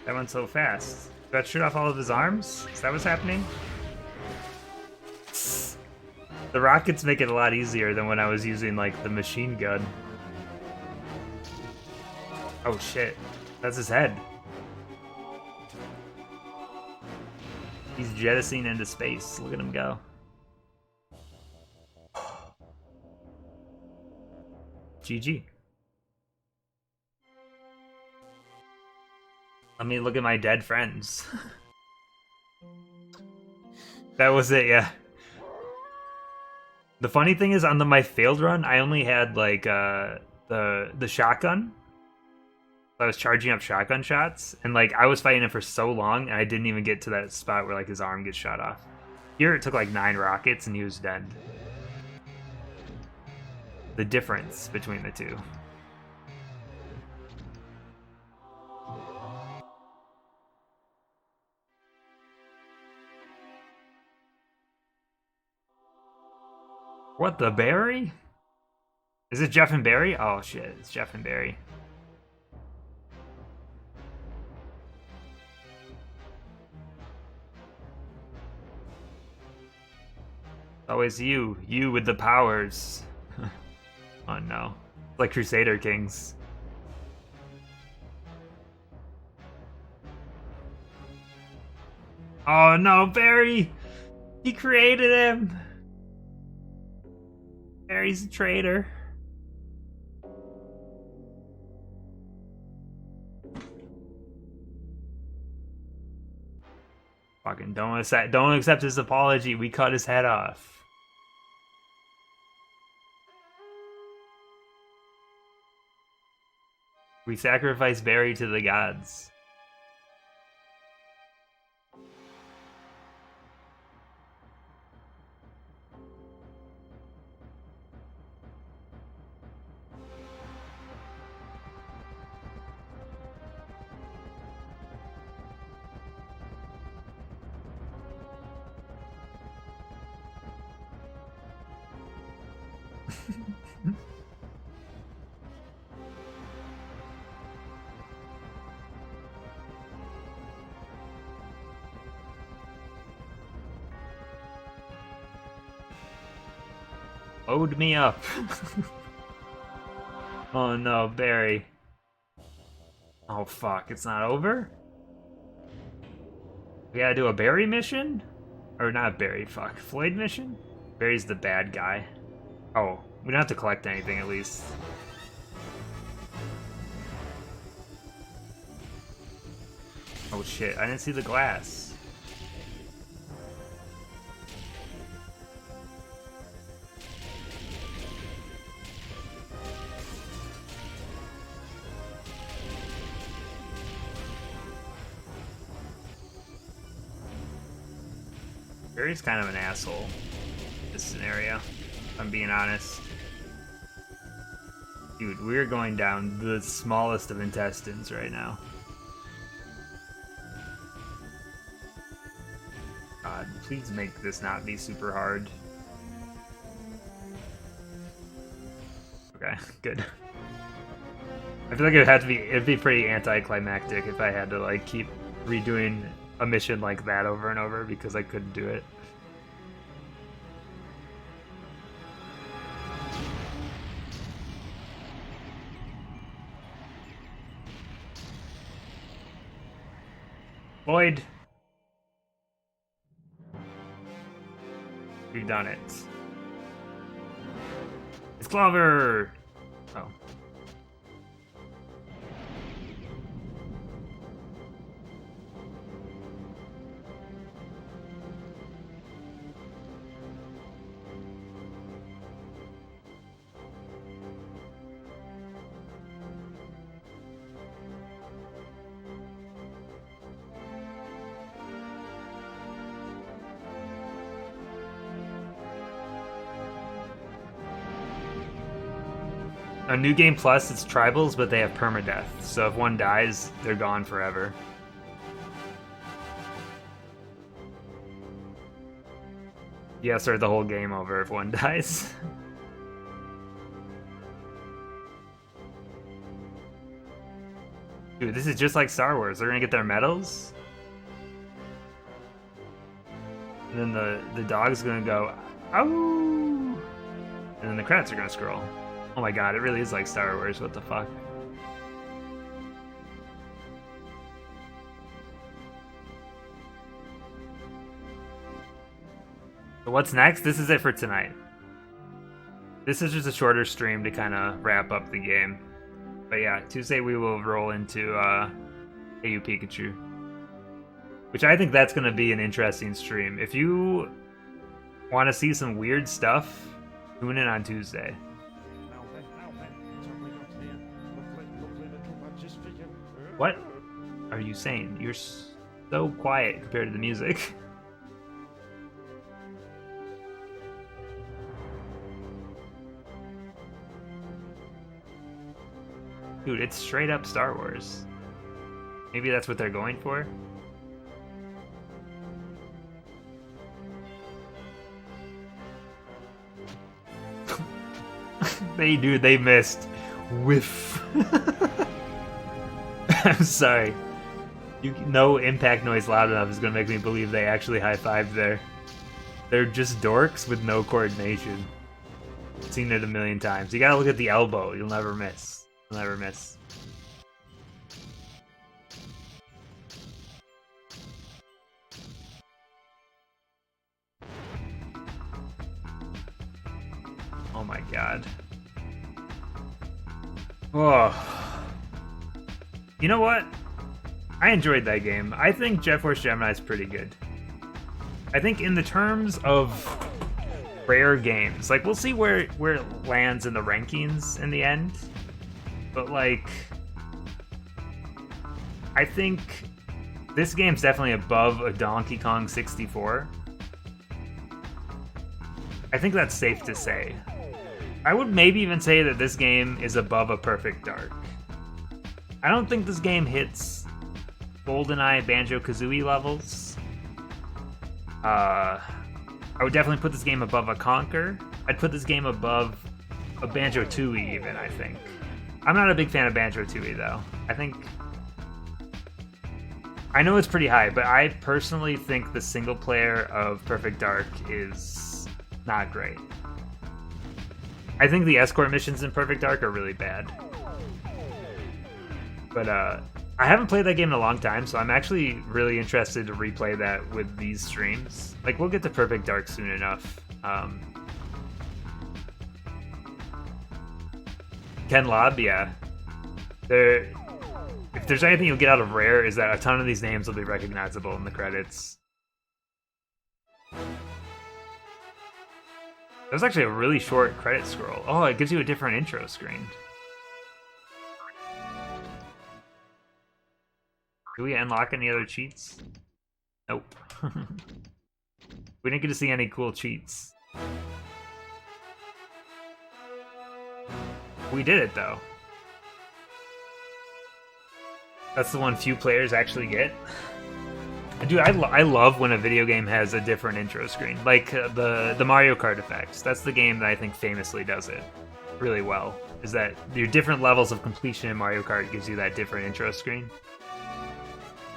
That went so fast. Did that shoot off all of his arms? Is that what's happening? The rockets make it a lot easier than when I was using, like, the machine gun. Oh shit. That's his head. He's jettisoning into space. Look at him go. GG. Let me look at my dead friends. That was it, yeah. The funny thing is, on my failed run, I only had like the shotgun. I was charging up shotgun shots, and like I was fighting him for so long, and I didn't even get to that spot where like his arm gets shot off. Here, it took like 9 rockets, and he was dead. The difference between the two. What, the Barry? Is it Jeff and Barry? Oh shit, it's Jeff and Barry. Always you with the powers. Oh no. Like Crusader Kings. Oh no, Barry! He created him! Barry's a traitor. Fucking don't accept his apology. We cut his head off. We sacrifice Barry to the gods. Load me up. Oh no, Barry. Oh fuck, it's not over? We gotta do a Barry mission? Or not Barry, fuck. Floyd mission? Barry's the bad guy. Oh, we don't have to collect anything at least. Oh shit, I didn't see the glass. Barry's kind of an asshole in this scenario, if I'm being honest. Dude, we're going down the smallest of intestines right now. God, please make this not be super hard. Okay, good. I feel like it'd be pretty anticlimactic if I had to like keep redoing a mission like that over and over because I couldn't do it. Lloyd! We've done it. It's Clover! Oh. On New Game Plus, it's tribals, but they have permadeath. So if one dies, they're gone forever. Yeah, start the whole game over if one dies. Dude, this is just like Star Wars. They're gonna get their medals. And then the dog's gonna go, ow! And then the credits are gonna scroll. Oh my god, it really is like Star Wars, what the fuck? So what's next? This is it for tonight. This is just a shorter stream to kind of wrap up the game. But yeah, Tuesday we will roll into AU Pikachu. Which I think that's going to be an interesting stream. If you want to see some weird stuff, tune in on Tuesday. What are you saying? You're so quiet compared to the music. Dude, it's straight up Star Wars. Maybe that's what they're going for? They missed. Whiff. I'm sorry. No impact noise loud enough is gonna make me believe they actually high-fived there. They're just dorks with no coordination. I've seen it a million times. You gotta look at the elbow. You'll never miss. You'll never miss. Oh my god. Oh. You know what? I enjoyed that game. I think Jet Force Gemini is pretty good. I think in the terms of rare games, like we'll see where it lands in the rankings in the end. But like, I think this game's definitely above a Donkey Kong 64. I think that's safe to say. I would maybe even say that this game is above a Perfect Dark. I don't think this game hits GoldenEye Banjo-Kazooie levels. I would definitely put this game above a Conker. I'd put this game above a Banjo-Tooie even, I think. I'm not a big fan of Banjo-Tooie though. I know it's pretty high, but I personally think the single player of Perfect Dark is not great. I think the escort missions in Perfect Dark are really bad. But I haven't played that game in a long time, so I'm actually really interested to replay that with these streams. Like, we'll get to Perfect Dark soon enough. Ken Lob, yeah. If there's anything you'll get out of Rare, is that a ton of these names will be recognizable in the credits. That was actually a really short credit scroll. Oh, it gives you a different intro screen. Do we unlock any other cheats? Nope. We didn't get to see any cool cheats. We did it, though. That's the one few players actually get. Dude, I love when a video game has a different intro screen. Like the Mario Kart effects. That's the game that I think famously does it really well. Is that your different levels of completion in Mario Kart gives you that different intro screen.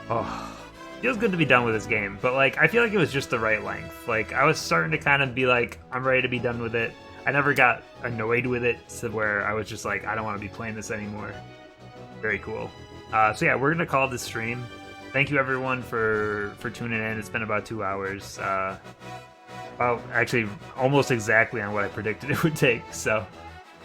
Oh, feels good to be done with this game, but like I feel like it was just the right length. Like I was starting to kind of be like, I'm ready to be done with it. I never got annoyed with it to where I was just like, I don't want to be playing this anymore. Very cool. So yeah, we're gonna call this stream. Thank you everyone for tuning in. It's been about 2 hours. Well, actually, almost exactly on what I predicted it would take. So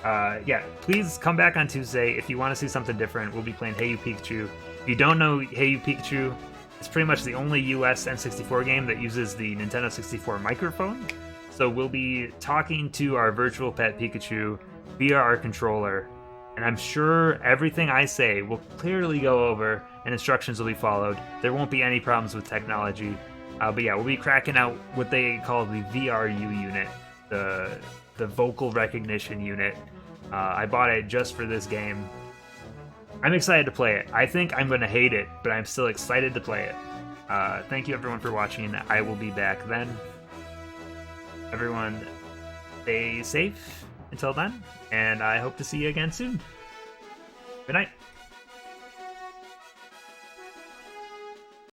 yeah, please come back on Tuesday if you want to see something different. We'll be playing Hey You Pikachu. If you don't know Hey You Pikachu, it's pretty much the only US N64 game that uses the Nintendo 64 microphone. So we'll be talking to our virtual pet Pikachu via our controller, and I'm sure everything I say will clearly go over and instructions will be followed. There won't be any problems with technology. But yeah, we'll be cracking out what they call the VRU unit, the vocal recognition unit. I bought it just for this game. I'm excited to play it. I think I'm going to hate it, but I'm still excited to play it. Thank you everyone for watching. I will be back then. Everyone, stay safe until then, and I hope to see you again soon. Good night.